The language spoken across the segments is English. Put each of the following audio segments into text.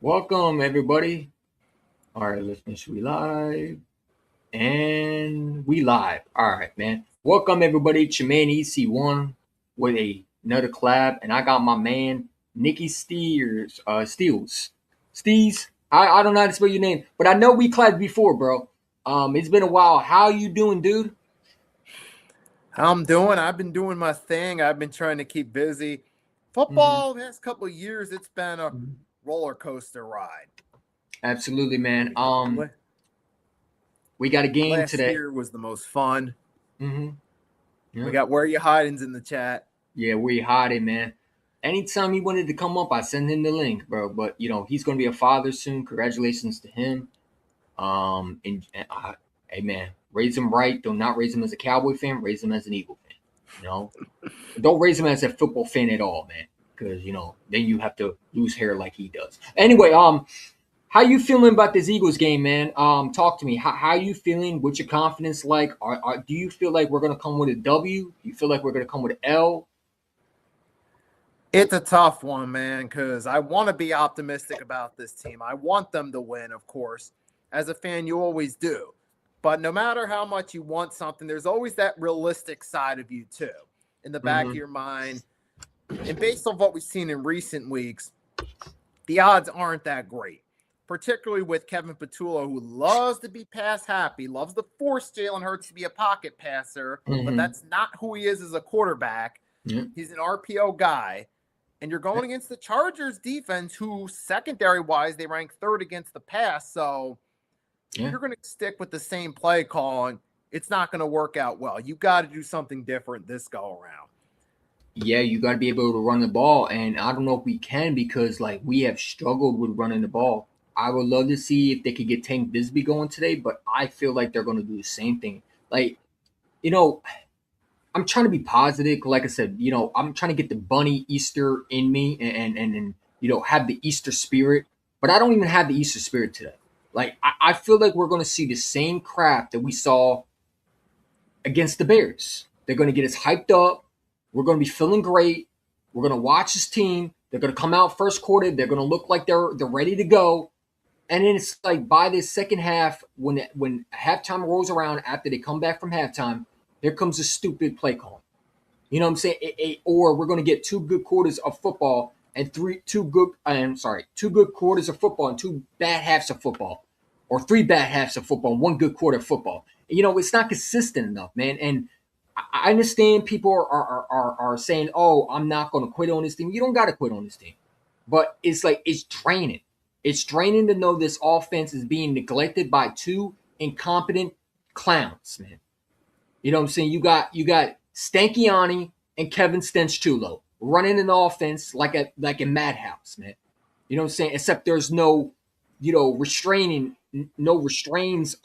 Welcome, everybody. All right, listeners, we live. And we live. All right, man. Welcome, everybody. It's your man, EC1, with another collab. And I got my man, Nikki Steels. Steez. I don't know how to spell your name, but I know we collabed before, bro. It's been a while. How you doing, dude? How I'm doing? I've been doing my thing. I've been trying to keep busy. Mm-hmm. Football, the past couple of years, it's been a roller coaster ride. Absolutely, man. La- We got a game Last today. year was the most fun. Mm-hmm. We Yeah. got Where You Hiding's in the chat. Yeah, we hiding, man. Anytime he wanted to come up, I send him the link, bro. But he's gonna be a father soon. Congratulations to him. Hey man, raise him right. Do not raise him as a Cowboy fan. Raise him as an Eagle fan. You know, don't raise him as a football fan at all, man. Because then you have to lose hair like he does. Anyway, how you feeling about this Eagles game, man? Talk to me. How you feeling? What's your confidence like? Do you feel like we're gonna come with a W? Do you feel like we're gonna come with an L? It's a tough one, man, because I want to be optimistic about this team. I want them to win, of course. As a fan, you always do. But no matter how much you want something, there's always that realistic side of you, too, in the back of Mm-hmm. your mind. And based on what we've seen in recent weeks, the odds aren't that great, particularly with Kevin Patullo, who loves to be pass happy, loves to force Jalen Hurts to be a pocket passer, but Mm-hmm. that's not who he is as a quarterback. Yeah. He's an RPO guy. And you're going against the Chargers defense, who secondary-wise, they rank third against the pass. So Yeah. you're going to stick with the same play calling. It's not going to work out well. You got to do something different this go around. Yeah, you got to be able to run the ball, and I don't know if we can because like we have struggled with running the ball. I would love to see if they could get Tank Bisbee going today, but I feel like they're going to do the same thing. Like you know, I'm trying to be positive. Like I said, I'm trying to get the bunny Easter in me and have the Easter spirit. But I don't even have the Easter spirit today. Like I feel like we're going to see the same crap that we saw against the Bears. They're going to get us hyped up. We're going to be feeling great. We're going to watch this team. They're going to come out first quarter. They're going to look like they're ready to go. And then it's like by this second half, when halftime rolls around after they come back from halftime, here comes a stupid play call. You know what I'm saying? Or we're going to get two good quarters of football and two good quarters of football and two bad halves of football, or three bad halves of football and one good quarter of football. It's not consistent enough, man. And I understand people are saying, "Oh, I'm not going to quit on this team." You don't got to quit on this team, but it's like it's draining. It's draining to know this offense is being neglected by two incompetent clowns, man. You know what I'm saying? You got Stankiani and Kevin Stenchulo running an offense like a madhouse, man. You know what I'm saying? Except there's no, restraining, no restraints.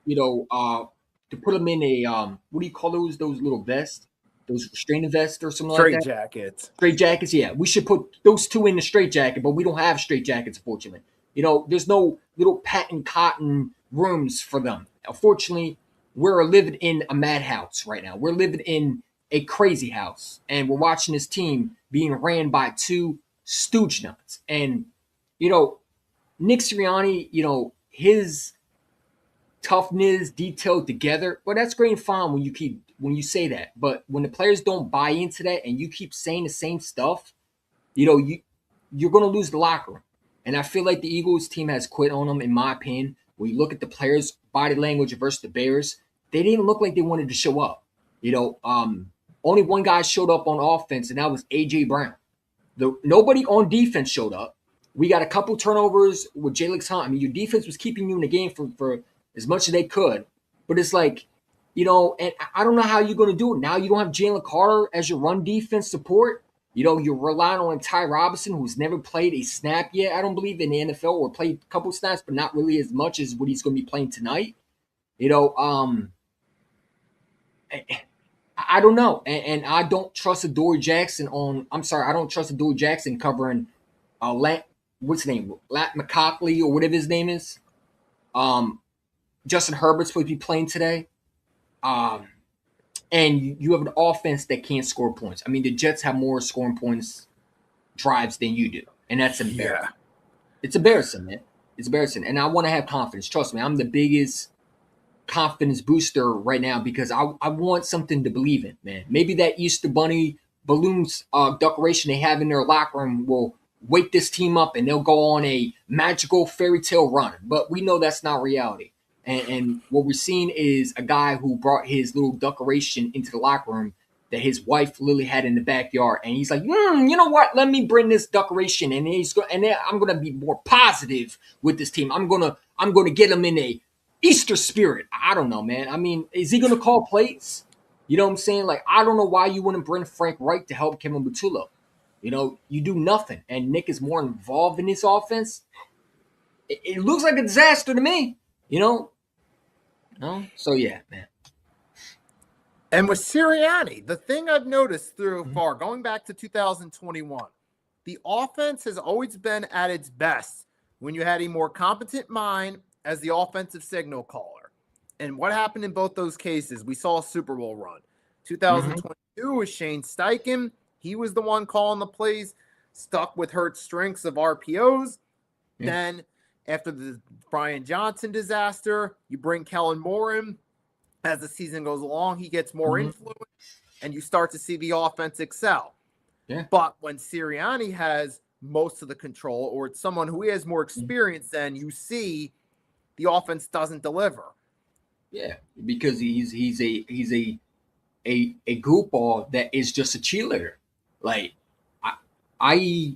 You know, uh, to put them in a what do you call those little vests? Those restraining vests or something like Straight that. jackets. Straight jackets, yeah. We should put those two in the straight jacket, but we don't have straight jackets, unfortunately. There's no little patent cotton rooms for them. Unfortunately, we're living in a madhouse right now. We're living in a crazy house, and we're watching this team being ran by two stooge nuts. And you know, Nick Sirianni, his toughness detailed together. But that's great and fine when you say that. But when the players don't buy into that and you keep saying the same stuff, you're gonna lose the locker room. And I feel like the Eagles team has quit on them, in my opinion. When you look at the players' body language versus the Bears, they didn't look like they wanted to show up. Only one guy showed up on offense, and that was AJ Brown. Nobody on defense showed up. We got a couple turnovers with Jalen Hunt. I mean, your defense was keeping you in the game for as much as they could. But it's like, and I don't know how you're going to do it. Now you don't have Jalen Carter as your run defense support. You're relying on Ty Robinson, who's never played a snap yet, I don't believe, in the NFL, or played a couple snaps, but not really as much as what he's going to be playing tonight. You know, um, I don't know. And I don't trust Adoree Jackson on, I'm sorry, I don't trust Adoree Jackson covering what's his name? Lat McCockley or whatever his name is. Um, Justin Herbert's supposed to be playing today. Um, and you have an offense that can't score points. I mean, the Jets have more scoring points drives than you do, and that's Yeah. embarrassing. It's embarrassing, man. It's embarrassing. And I want to have confidence. Trust me, I'm the biggest confidence booster right now because I want something to believe in, man. Maybe that Easter Bunny balloons decoration they have in their locker room will wake this team up and they'll go on a magical fairy tale run. But we know that's not reality. And what we're seeing is a guy who brought his little decoration into the locker room that his wife Lily had in the backyard, and he's like, you know what? Let me bring this decoration, and then I'm gonna be more positive with this team. I'm gonna get them in a Easter spirit. I don't know, man. I mean, is he gonna call plays? You know what I'm saying? Like, I don't know why you wouldn't bring Frank Wright to help Kevin Butullo. You know, you do nothing, and Nick is more involved in this offense. It looks like a disaster to me. You know, no. So yeah, man. And with Sirianni, the thing I've noticed through far, going back to 2021, the offense has always been at its best when you had a more competent mind as the offensive signal caller. And what happened in both those cases? We saw a Super Bowl run. 2022 was Shane Steichen. He was the one calling the plays, stuck with Hurt's strengths of RPOs. Yeah. Then after the Brian Johnson disaster, you bring Kellen Moore in. As the season goes along, he gets more influence, and you start to see the offense excel. Yeah. But when Sirianni has most of the control, or it's someone who has more experience, then you see the offense doesn't deliver. Yeah, because he's a goofball that is just a cheerleader. Like I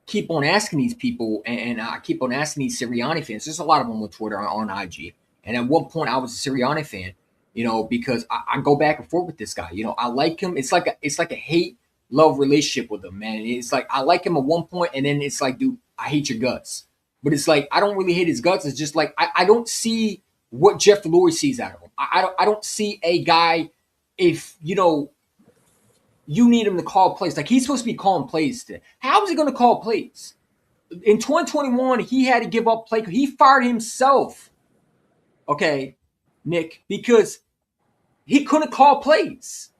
keep on asking these people, and I keep on asking these Sirianni fans. There's a lot of them on Twitter on IG. And at one point, I was a Sirianni fan, you know, because I go back and forth with this guy. You know, I like him. It's like a hate-love relationship with him, man. It's like I like him at one point, and then it's like, dude, I hate your guts. But it's like I don't really hate his guts. It's just like I don't see what Jeff Lurie sees out of him. I don't see a guy, if, you know, you need him to call plays. Like, he's supposed to be calling plays today. How is he going to call plays? In 2021, he had to give up play. He fired himself. Okay, Nick, because he couldn't call plays.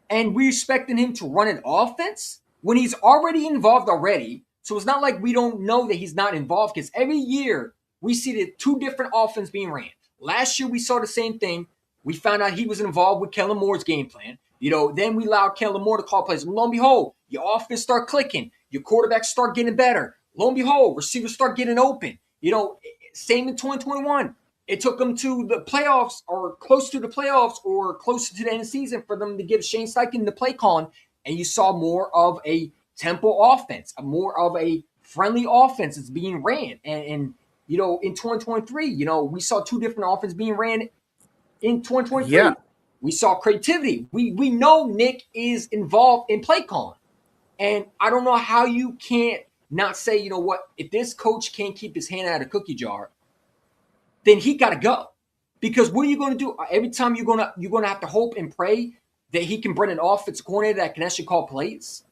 And we're expecting him to run an offense when he's already involved already. So it's not like we don't know that he's not involved, because every year we see the two different offenses being ran. Last year we saw the same thing. We found out he was involved with Kellen Moore's game plan. You know, then we allowed Kellen Moore to call plays. Lo and behold, your offense start clicking. Your quarterbacks start getting better. Lo and behold, receivers start getting open. You know, same in 2021. It took them to the playoffs, or close to the playoffs, or closer to the end of the season, for them to give Shane Steichen the play calling, and you saw more of a tempo offense, more of a friendly offense that's being ran. And you know, in 2023, you know, we saw two different offenses being ran in 2023. Yeah. We saw creativity. We know Nick is involved in play calling, and I don't know how you can't not say, you know what, if this coach can't keep his hand out of the cookie jar, then he got to go. Because what are you going to do? Every time you're going to have to hope and pray that he can bring an offensive coordinator that can actually call plays?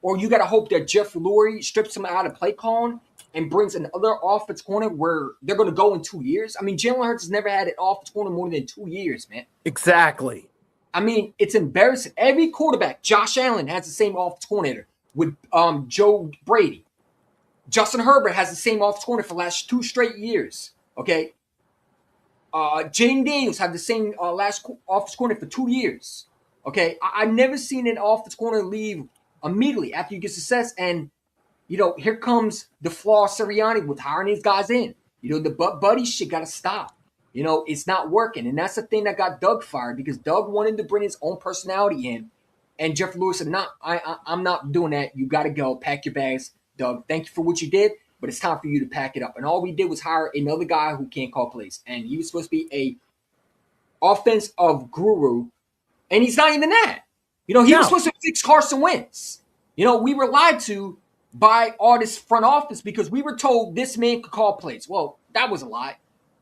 Or you got to hope that Jeff Lurie strips him out of play calling and brings another offensive corner where they're going to go in 2 years? I mean, Jalen Hurts has never had an offensive corner more than 2 years, man. Exactly. I mean, it's embarrassing. Every quarterback, Josh Allen has the same offensive coordinator with Joe Brady. Justin Herbert has the same offensive coordinator for the last 2 straight years. Okay. Jaden Daniels had the same last offense corner for 2 years. Okay. I've never seen an offense corner leave immediately after you get success. And, you know, here comes the flaw Sirianni with hiring these guys in. You know, the buddy shit got to stop. You know, it's not working. And that's the thing that got Doug fired, because Doug wanted to bring his own personality in. And Jeff Lurie said, no, I'm not doing that. You got to go. Pack your bags, Doug. Thank you for what you did, but it's time for you to pack it up. And all we did was hire another guy who can't call plays. And he was supposed to be a offensive guru, and he's not even that. You know, he was supposed to fix Carson Wentz. You know, we were lied to by all this front office because we were told this man could call plays. Well, that was a lie,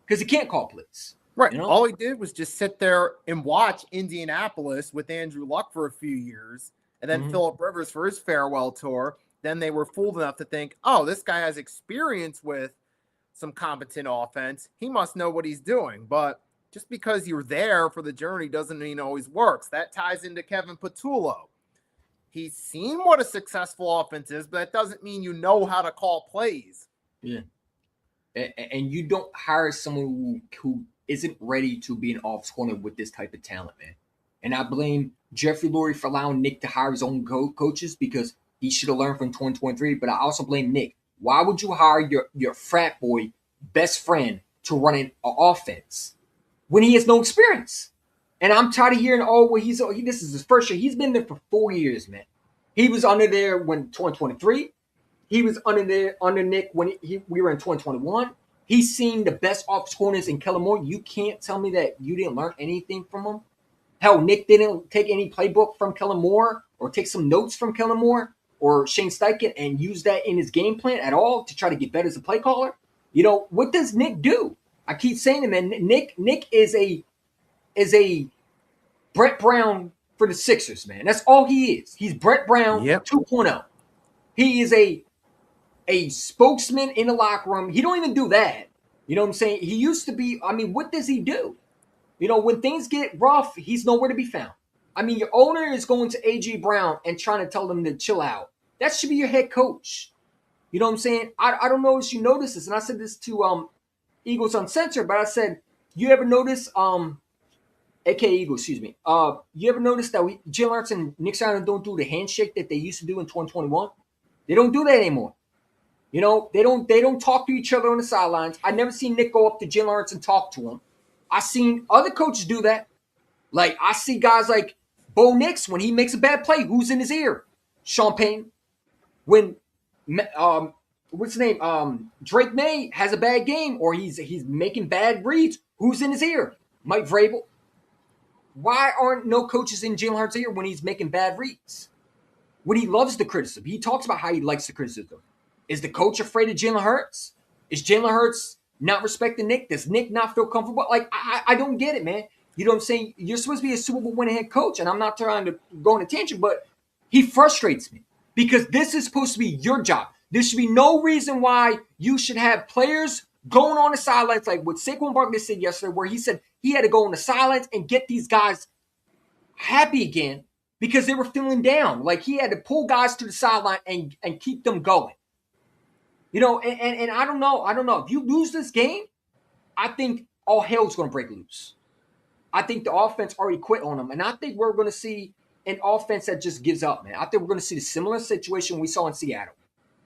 because he can't call plays. Right. You know? All he did was just sit there and watch Indianapolis with Andrew Luck for a few years, and then Phillip Rivers for his farewell tour. Then they were fooled enough to think, oh, this guy has experience with some competent offense. He must know what he's doing. But just because you're there for the journey doesn't mean it always works. That ties into Kevin Patullo. He's seen what a successful offense is, but that doesn't mean you know how to call plays. Yeah. And you don't hire someone who isn't ready to be an offense coordinator with this type of talent, man. And I blame Jeffrey Lurie for allowing Nick to hire his own coaches because he should have learned from 2023. But I also blame Nick. Why would you hire your frat boy best friend to run an offense when he has no experience? And I'm tired of hearing, oh, well, this is his first year. He's been there for 4 years, man. He was under there when 2023. He was under Nick when we were in 2021. He's seen the best offensive corners in Kellen Moore. You can't tell me that you didn't learn anything from him. Hell, Nick didn't take any playbook from Kellen Moore or take some notes from Kellen Moore or Shane Steichen and use that in his game plan at all to try to get better as a play caller. You know, what does Nick do? I keep saying to man, Nick is a Brett Brown for the Sixers, man. That's all he is. He's Brett Brown 2.0. He is a spokesman in the locker room. He don't even do that. You know what I'm saying? He used to be, I mean, what does he do? You know, when things get rough, he's nowhere to be found. I mean, your owner is going to A.J. Brown and trying to tell them to chill out. That should be your head coach. You know what I'm saying? I don't know if you notice this, and I said this to Eagles Uncensored, but I said, you ever notice, aka Eagles, excuse me, you ever notice that Jalen Hurts and Nick Sirianni don't do the handshake that they used to do in 2021? They don't do that anymore. You know, they don't talk to each other on the sidelines. I never seen Nick go up to Jalen Hurts and talk to him. I seen other coaches do that. Like, I see guys like Bo Nix, when he makes a bad play, who's in his ear? Sean Payton. When what's his name? Drake May has a bad game or he's making bad reads, who's in his ear? Mike Vrabel. Why aren't no coaches in Jalen Hurts' ear when he's making bad reads? When he loves the criticism. He talks about how he likes the criticism. Is the coach afraid of Jalen Hurts? Is Jalen Hurts not respecting Nick? Does Nick not feel comfortable? Like, I don't get it, man. You know what I'm saying? You're supposed to be a Super Bowl winning head coach, and I'm not trying to go on a tangent, but he frustrates me because this is supposed to be your job. There should be no reason why you should have players going on the sidelines like what Saquon Barkley said yesterday, where he said he had to go on the sidelines and get these guys happy again because they were feeling down. Like, he had to pull guys to the sideline and keep them going. You know, and I don't know. If you lose this game, I think all hell's going to break loose. I think the offense already quit on them. And I think we're going to see an offense that just gives up, man. I think we're going to see a similar situation we saw in Seattle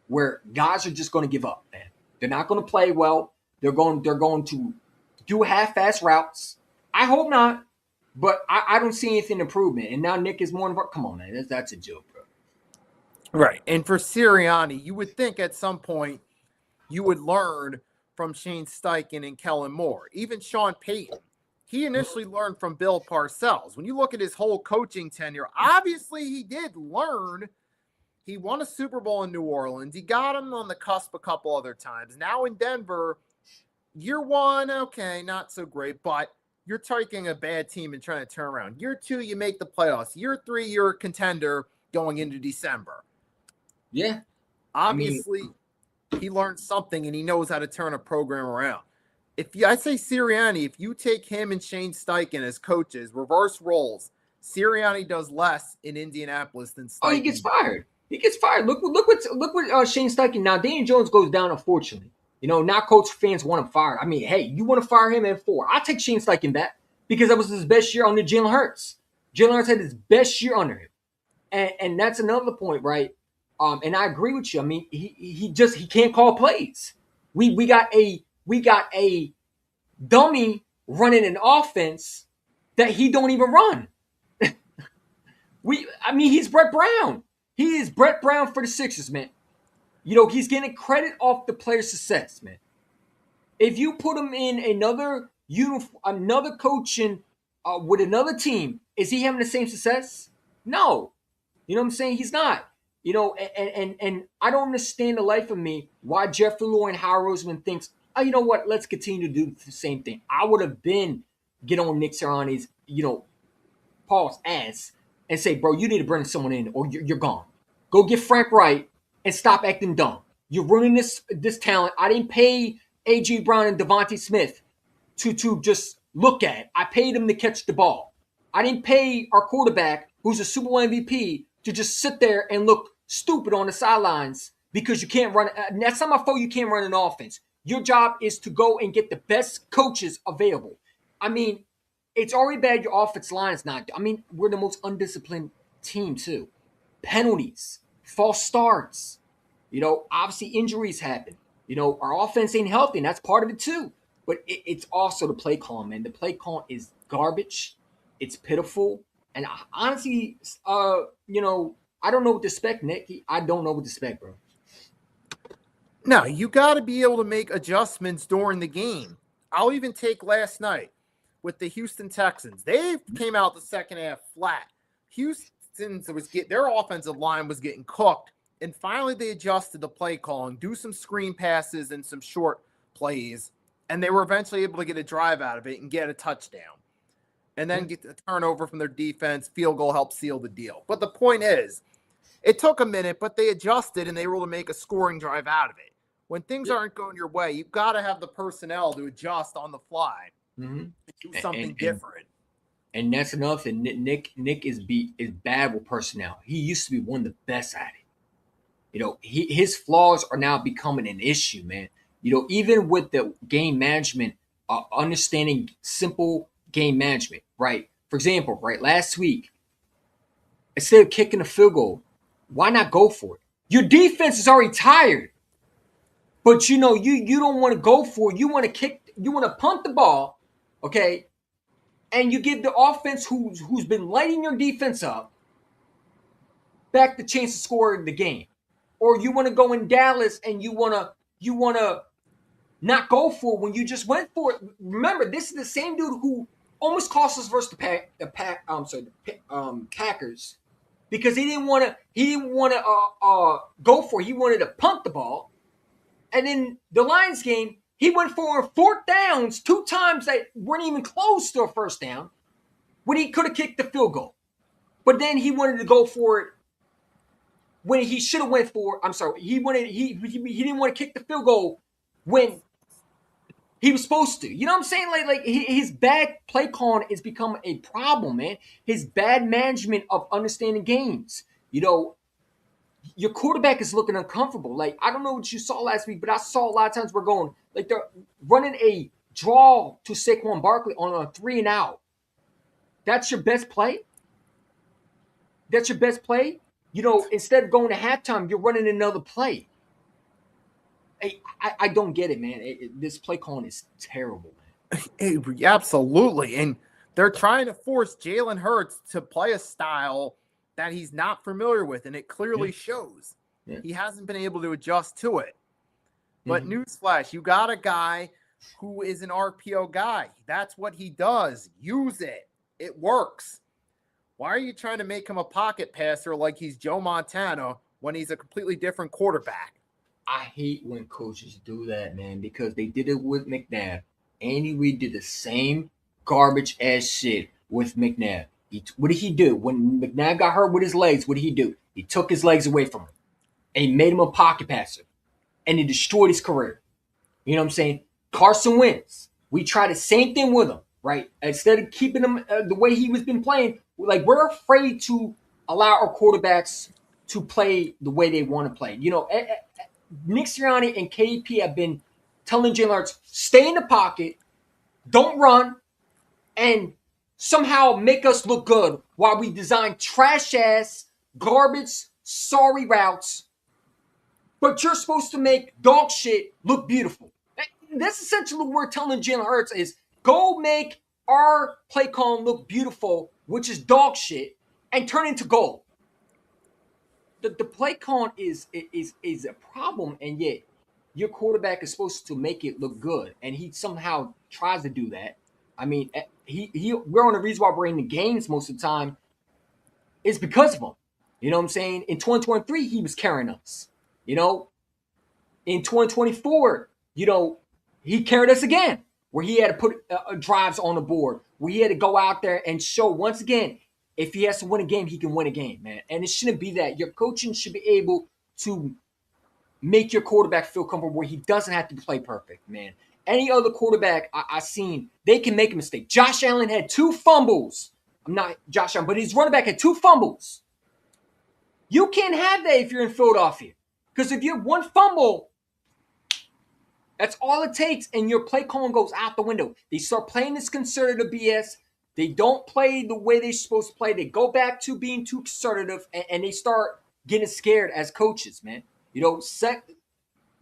where guys are just going to give up, man. They're not going to play well. They're going to do half-ass routes. I hope not, but I don't see anything improvement. And now Nick is more involved. Come on, man. That's a joke, bro. Right. And for Sirianni, you would think at some point you would learn from Shane Steichen and Kellen Moore. Even Sean Payton, he initially learned from Bill Parcells. When you look at his whole coaching tenure, obviously he did learn. He won a Super Bowl in New Orleans. He got him on the cusp a couple other times. Now in Denver, year one, okay, not so great, but you're taking a bad team and trying to turn around. Year two, you make the playoffs. Year three, you're a contender going into December. Yeah. Obviously, he learned something and he knows how to turn a program around. I say Sirianni, if you take him and Shane Steichen as coaches, reverse roles, Sirianni does less in Indianapolis than Steichen. Oh, he gets fired. He gets fired. Look what Shane Steichen. Now, Daniel Jones goes down, unfortunately. You know, now Colts fans want him fired. I mean, hey, you want to fire him at 4. I'll take Shane Steichen back because that was his best year under Jalen Hurts. Jalen Hurts had his best year under him. And that's another point, right? And I agree with you. I mean, he can't call plays. We got a dummy running an offense that he don't even run. He's Brett Brown. He is Brett Brown for the Sixers, man. You know, he's getting credit off the player's success, man. If you put him in another coaching with another team, is he having the same success? No. You know what I'm saying? He's not. You know, and I don't understand the life of me why Jeffrey Lurie and Howard Roseman thinks, oh, you know what? Let's continue to do the same thing. I would have been get on Nick Sirianni's, Paul's ass and say, bro, you need to bring someone in or you're gone. Go get Frank Wright and stop acting dumb. You're ruining this talent. I didn't pay A.J. Brown and Devontae Smith to just look at. I paid them to catch the ball. I didn't pay our quarterback, who's a Super Bowl MVP, to just sit there and look stupid on the sidelines because you can't run. That's not my fault. You can't run an offense. Your job is to go and get the best coaches available. I mean, it's already bad your offense line is not. I mean, we're the most undisciplined team too. Penalties, false starts. Obviously injuries happen. Our offense ain't healthy, and that's part of it too. But it's also the play call, man. The play call is garbage. It's pitiful. And honestly, I don't know what to expect, Nick. I don't know what to expect, bro. No, you got to be able to make adjustments during the game. I'll even take last night with the Houston Texans. They came out the second half flat. Their offensive line was getting cooked, and finally they adjusted the play calling, do some screen passes and some short plays, and they were eventually able to get a drive out of it and get a touchdown. And then get the turnover from their defense. Field goal helped seal the deal. But the point is, it took a minute, but they adjusted and they were able to make a scoring drive out of it. When things aren't going your way, you've got to have the personnel to adjust on the fly and do something different. And that's another thing. Nick is bad with personnel. He used to be one of the best at it. His flaws are now becoming an issue, man. Even with the game management, understanding simple game management, right? For example, right, last week, instead of kicking a field goal, why not go for it? Your defense is already tired, but you don't want to go for it. You want to punt the ball, okay? And you give the offense who's been lighting your defense up back the chance to score the game. Or you want to go in Dallas and you want to not go for it when you just went for it. Remember, this is the same dude who almost cost us versus the Packers because he didn't want to go for it. He wanted to punt the ball, and in the Lions game, he went for fourth downs 2 times that weren't even close to a first down when he could have kicked the field goal. But then he wanted to go for it when he should have went for. I'm sorry, he didn't want to kick the field goal when he was supposed to. You know what I'm saying? Like his bad play calling is becoming a problem, man. His bad management of understanding games. Your quarterback is looking uncomfortable. Like, I don't know what you saw last week, but I saw a lot of times we're going, like, they're running a draw to Saquon Barkley on a 3 and out. That's your best play? That's your best play? Instead of going to halftime, you're running another play. I don't get it, man. This play calling is terrible, man. Absolutely. And they're trying to force Jalen Hurts to play a style that he's not familiar with, and it clearly shows. Yeah. He hasn't been able to adjust to it. But newsflash, you got a guy who is an RPO guy. That's what he does. Use it. It works. Why are you trying to make him a pocket passer like he's Joe Montana when he's a completely different quarterback? I hate when coaches do that, man, because they did it with McNabb. Andy Reid did the same garbage ass shit with McNabb. What did he do? When McNabb got hurt with his legs, what did he do? He took his legs away from him and he made him a pocket passer, and he destroyed his career. You know what I'm saying? Carson Wentz, we tried the same thing with him, right? Instead of keeping him the way he was been playing, we're afraid to allow our quarterbacks to play the way they want to play. Nick Sirianni and KP have been telling Jalen Hurts, stay in the pocket, don't run, and somehow make us look good while we design trash-ass, garbage, sorry routes. But you're supposed to make dog shit look beautiful. That's essentially what we're telling Jalen Hurts is go make our play call look beautiful, which is dog shit, and turn it into gold. The play calling is a problem, and yet your quarterback is supposed to make it look good, and he somehow tries to do that. I mean, we're on the reason why we're in the games most of the time is because of him. You know what I'm saying? In 2023, he was carrying us. In 2024, he carried us again, where he had to put drives on the board, where he had to go out there and show once again, if he has to win a game, he can win a game, man. And it shouldn't be that. Your coaching should be able to make your quarterback feel comfortable where he doesn't have to play perfect, man. Any other quarterback I've seen, they can make a mistake. Josh Allen had 2 fumbles. I'm not Josh Allen, but his running back had 2 fumbles. You can't have that if you're in Philadelphia Because if you have one fumble, that's all it takes, and your play calling goes out the window. They start playing this conservative BS. They don't play the way they're supposed to play. They go back to being too conservative, and they start getting scared as coaches, man. You know,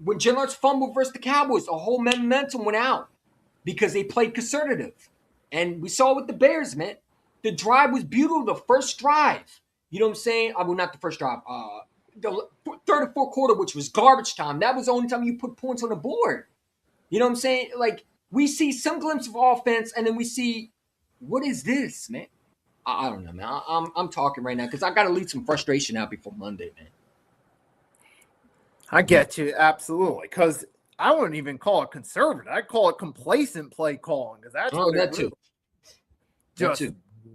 when Jalen Hurts fumbled versus the Cowboys, a whole momentum went out because they played conservative. And we saw with the Bears, man. The drive was beautiful. The first drive. You know what I'm saying? Well, not the first drive. The third and fourth quarter, which was garbage time. That was the only time you put points on the board. You know what I'm saying? Like, we see some glimpse of offense, and then we see, what is this, man? I don't know, man. I'm talking right now because I got to leave some frustration out before Monday, man. I get you, absolutely. Because I wouldn't even call it conservative. I'd call it complacent play calling, because that's what that it too. Just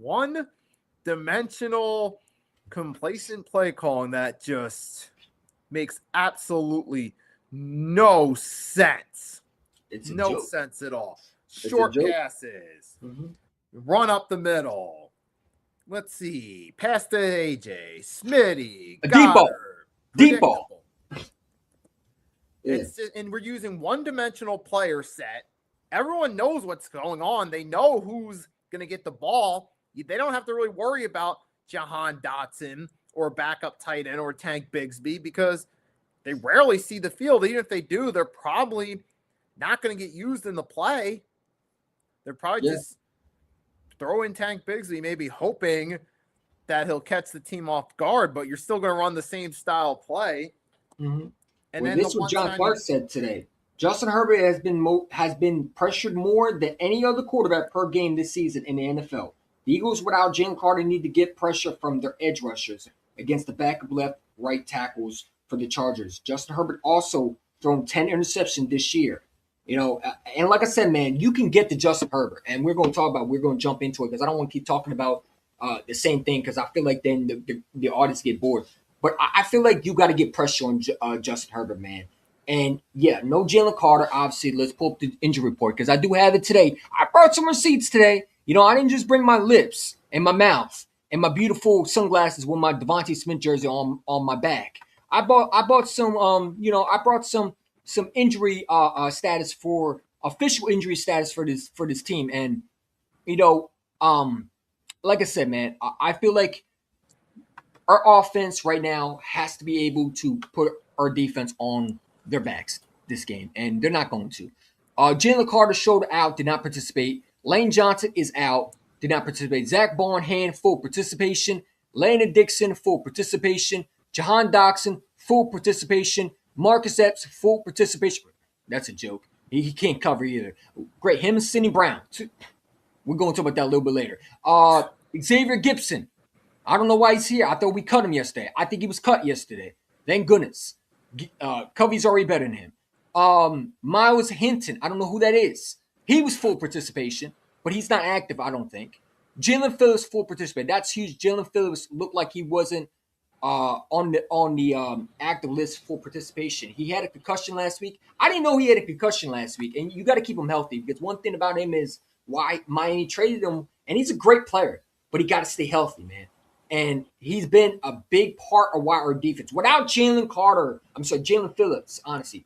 one-dimensional complacent play calling that just makes absolutely no sense. It's no sense at all. Short passes, run up the middle. Let's see, pass to AJ, Smitty, deep ball. It's just, and we're using one-dimensional player set. Everyone knows what's going on. They know who's going to get the ball. They don't have to really worry about Jahan Dotson or backup tight end or Tank Bigsby because they rarely see the field. Even if they do, they're probably not going to get used in the play. They're probably just throw in Tank Bigsby, maybe hoping that he'll catch the team off guard, but you're still going to run the same style play. Mm-hmm. And then this is what John Clark said today. Justin Herbert has been pressured more than any other quarterback per game this season in the NFL. The Eagles, without Jalen Carter, need to get pressure from their edge rushers against the backup left, right tackles for the Chargers. Justin Herbert also thrown 10 interceptions this year. You know, and like I said, man, you can get to Justin Herbert, and we're going to jump into it because I don't want to keep talking about the same thing because I feel like then the audience get bored. But I feel like you got to get pressure on Justin Herbert, man. And, yeah, no Jalen Carter, obviously. Let's pull up the injury report because I do have it today. I brought some receipts today. You know, I didn't just bring my lips and my mouth and my beautiful sunglasses with my Devontae Smith jersey on my back. I bought some, I brought some injury status for official injury status for this team. And, you know, like I said, man, I feel like our offense right now has to be able to put our defense on their backs this game, and they're not going to. Jalen Carter showed out, did not participate. Lane Johnson is out, did not participate. Zach Barnhand, full participation. Landon Dixon, full participation. Jahan Dotson, full participation. Marcus Epps, full participation. That's a joke. He can't cover either. Great. Him and Sidney Brown. We're going to talk about that a little bit later. Xavier Gipson. I don't know why he's here. I thought we cut him yesterday. I think he was cut yesterday. Thank goodness. Covey's already better than him. Miles Hinton. I don't know who that is. He was full participation, but he's not active, I don't think. Jalen Phillips, full participation. That's huge. Jalen Phillips looked like he wasn't on the active list for participation. He had a concussion last week. I didn't know he had a concussion last week, and you got to keep him healthy because one thing about him is why Miami traded him, and he's a great player, but he got to stay healthy, man. And he's been a big part of why our defense. Without Jalen Phillips, honestly,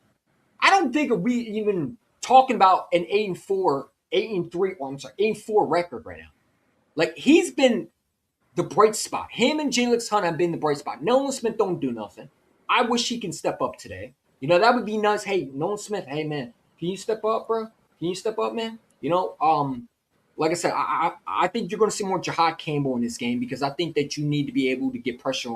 I don't think we even talking about an 8-4 record right now. Like, he's been the bright spot. Him and Jalen Hunt have been the bright spot. Nolan Smith don't do nothing. I wish he can step up today. You know, that would be nice. Hey, Nolan Smith, hey, man, can you step up, bro? Can you step up, man? You know, like I said, I think you're going to see more Jahad Campbell in this game because I think that you need to be able to get pressure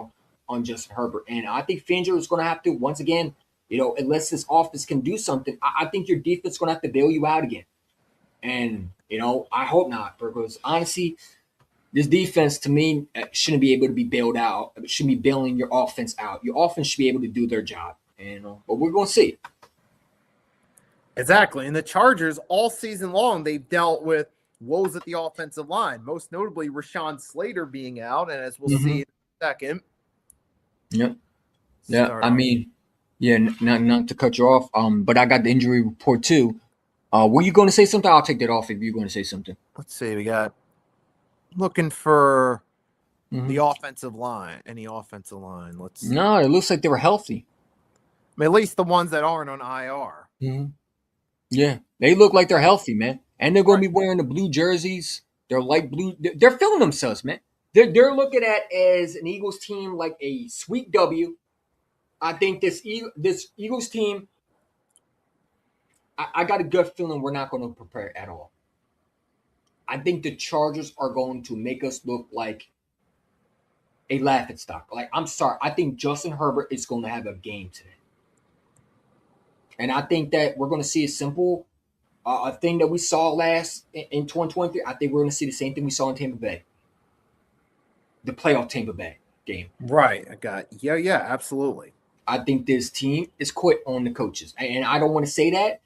on Justin Herbert. And I think Fangio is going to have to, once again, you know, unless this offense can do something, I think your defense is going to have to bail you out again. And, you know, I hope not because, honestly, this defense, to me, shouldn't be able to be bailed out. It shouldn't be bailing your offense out. Your offense should be able to do their job. And, but we're going to see. Exactly. And the Chargers, all season long, they've dealt with woes at the offensive line, most notably Rashawn Slater being out, and as we'll see in a second. Yep. Yeah, I mean, yeah, not to cut you off, but I got the injury report too. Were you going to say something? I'll take that off if you're going to say something. Let's see. We got looking for the offensive line. Any offensive line? No, it looks like they were healthy. mean, at least the ones that aren't on IR. Mm-hmm. Yeah, they look like they're healthy, man, and they're going to Right. be wearing the blue jerseys. They're light blue. They're feeling themselves, man. They're looking at as an Eagles team like a sweet W. I think this Eagles team. I got a gut feeling we're not going to prepare at all. I think the Chargers are going to make us look like a laughing stock. Like, I'm sorry. I think Justin Herbert is going to have a game today. And I think that we're going to see a simple a thing that we saw last in 2023. I think we're going to see the same thing we saw in Tampa Bay. The playoff Tampa Bay game. Right. Yeah, absolutely. I think this team is quit on the coaches. And I don't want to say that.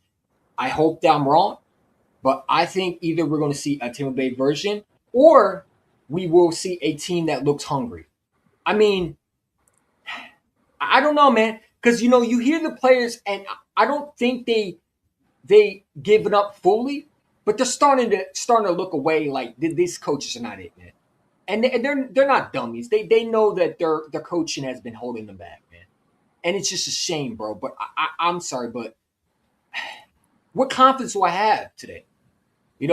I hope that I'm wrong. But I think either we're going to see a Tampa Bay version or we will see a team that looks hungry. I mean, I don't know, man. Because, you hear the players, and I don't think they given up fully, but they're starting to look away like these coaches are not it, man. And they're not dummies. They know that their coaching has been holding them back, man. And it's just a shame, bro. But I'm sorry, but what confidence do I have today? We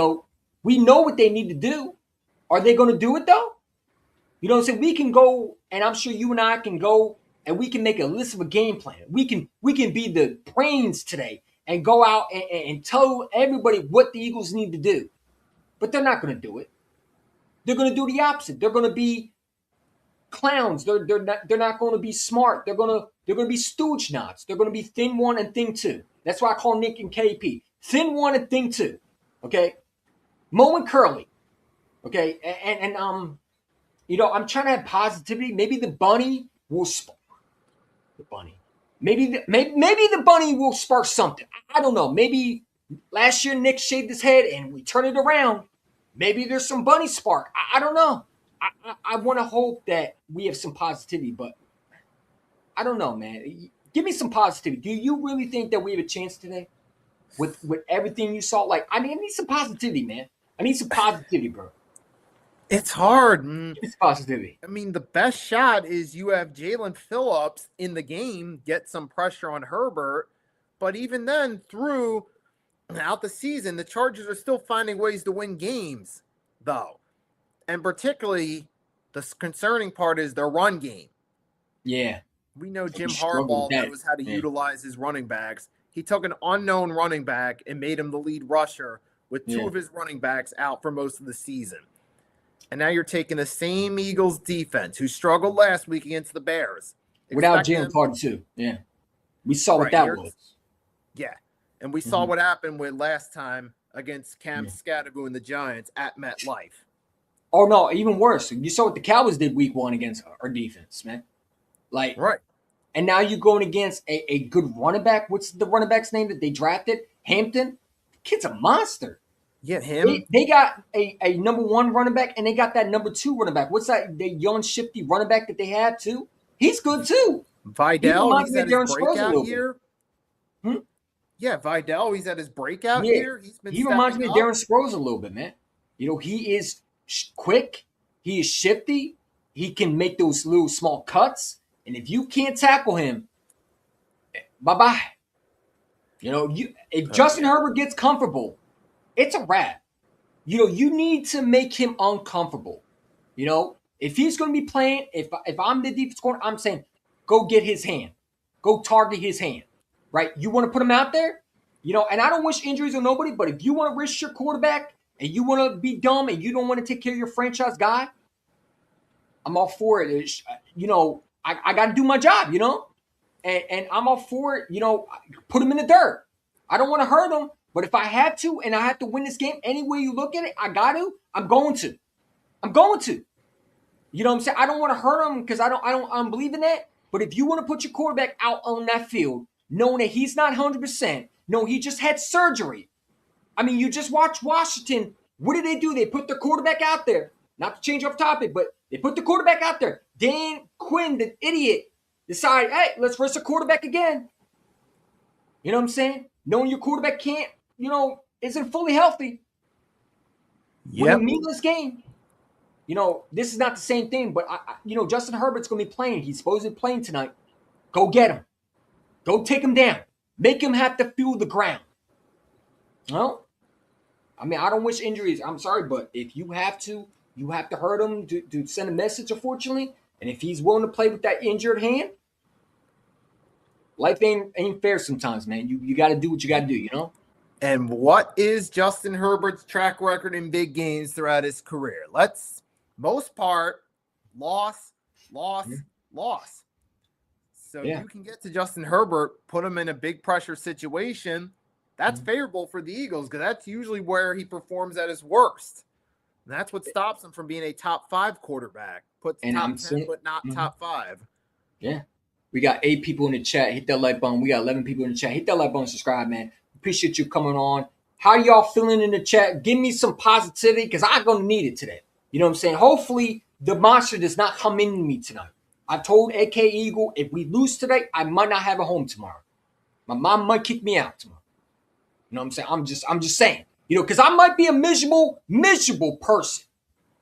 know what they need to do. Are they going to do it though? You know what I'm saying? We can go, and I'm sure you and I can go, and we can make a list of a game plan. We can be the brains today and go out and tell everybody what the Eagles need to do. But they're not going to do it. They're going to do the opposite. They're going to be clowns. They're not going to be smart. They're going to be stooge knots. They're going to be thing one and thing two. That's why I call Nick and KP thin one and thing two. Okay, Mo and Curly. Okay, and I'm trying to have positivity. Maybe the bunny will spark the bunny. Maybe the bunny will spark something. I don't know. Maybe last year Nick shaved his head and we turn it around. Maybe there's some bunny spark. I don't know. I want to hope that we have some positivity, but I don't know, man. Give me some positivity. Do you really think that we have a chance today with everything you saw? Like, I need some positivity, man. I need some positivity, bro. It's hard. It's positivity. I mean, the best shot is you have Jalen Phillips in the game, get some pressure on Herbert. But even then, throughout the season, the Chargers are still finding ways to win games, though. And particularly, the concerning part is their run game. Yeah. We know Jim Harbaugh knows how to utilize his running backs. He took an unknown running back and made him the lead rusher with two of his running backs out for most of the season. And now you're taking the same Eagles defense who struggled last week against the Bears. Without Jalen Carter, too. Yeah. We saw what that was. Yeah. And we saw what happened with last time against Cam Scattergood and the Giants at MetLife. Oh, no, even worse. You saw what the Cowboys did week one against our defense, man. Like, right. And now you're going against a good running back. What's the running back's name that they drafted? Hampton. The kid's a monster. Yeah, him. They got a number one running back, and they got that number two running back. What's that? The young, shifty running back that they had, too? He's good, too. Vidal, he's at his breakout year. Yeah, Vidal, he's at his breakout year. He reminds me of Darren Sproles a little bit, man. He is quick. He is shifty. He can make those little small cuts. And if you can't tackle him, bye-bye. If Justin Herbert gets comfortable, it's a wrap. You need to make him uncomfortable. If he's going to be playing, if I'm the defense coordinator, I'm saying, go get his hand. Go target his hand, right? You want to put him out there? And I don't wish injuries on nobody, but if you want to risk your quarterback and you want to be dumb and you don't want to take care of your franchise guy, I'm all for it. I got to do my job, and I'm all for it. Put him in the dirt. I don't want to hurt him, but if I had to and I have to win this game any way you look at it, I got to. I'm going to. You know what I'm saying? I don't want to hurt him because I don't believe in that. But if you want to put your quarterback out on that field, knowing that he's not 100%, no, he just had surgery. I mean, you just watched Washington. What did they do? They put their quarterback out there. Not to change off topic, but they put the quarterback out there. Dan Quinn, the idiot, decided, hey, let's risk the quarterback again. You know what I'm saying? Knowing your quarterback can't, isn't fully healthy. Win a meaningless game. This is not the same thing, but Justin Herbert's going to be playing. He's supposed to be playing tonight. Go get him. Go take him down. Make him have to feel the ground. Well, I mean, I don't wish injuries. I'm sorry, but if you have to hurt him to send a message, unfortunately. And if he's willing to play with that injured hand, life ain't fair sometimes, man. You got to do what you got to do, you know? And what is Justin Herbert's track record in big games throughout his career? Most part, loss. So you can get to Justin Herbert, put him in a big pressure situation. That's favorable for the Eagles because that's usually where he performs at his worst. And that's what stops him from being a top 5 quarterback. Puts top 10, but not top 5. Yeah. We got 8 people in the chat. Hit that like button. We got 11 people in the chat. Hit that like button, subscribe, man. Appreciate you coming on. How y'all feeling in the chat? Give me some positivity because I'm going to need it today. You know what I'm saying? Hopefully, the monster does not come into me tonight. I told AK Eagle, if we lose today, I might not have a home tomorrow. My mom might kick me out tomorrow. You know what I'm saying? I'm just saying. You know, because I might be a miserable person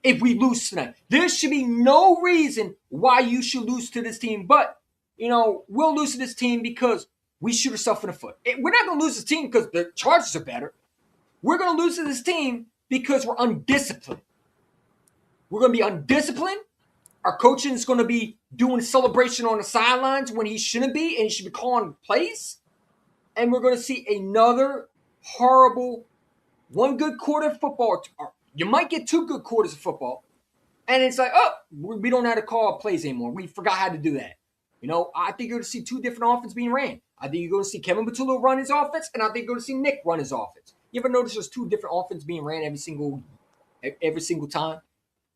if we lose tonight. There should be no reason why you should lose to this team. But, you know, we'll lose to this team because we shoot ourselves in the foot. We're not going to lose this team because the Chargers are better. We're going to lose to this team because we're undisciplined. We're going to be undisciplined. Our coaching is going to be doing celebration on the sidelines when he shouldn't be, and he should be calling plays. And we're going to see another horrible one good quarter of football. You might get 2 good quarters of football. And it's like, oh, we don't know how to call plays anymore. We forgot how to do that. You know, I think you're going to see 2 different offenses being ran. I think you're going to see Kevin Patullo run his offense, and I think you're going to see Nick run his offense. You ever notice there's 2 different offenses being ran every single time?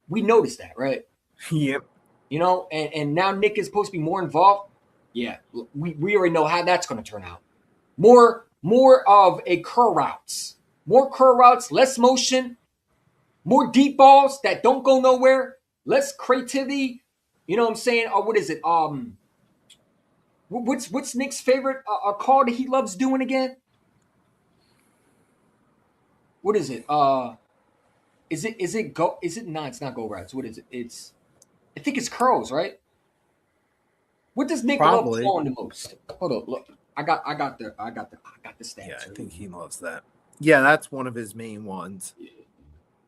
We noticed that, right? Yep. You know, and now Nick is supposed to be more involved. Yeah, we already know how that's going to turn out. More of a curl routes. More curl routes, less motion, more deep balls that don't go nowhere, less creativity. You know what I'm saying? Or what is it? What's Nick's favorite call that he loves doing again? What is it? Is it go? Is it not? It's not go routes. What is it? I think it's curls, right? What does Nick love calling the most? Hold on, look. I got the stats. Yeah, I think he loves that. Yeah, that's one of his main ones. Yeah.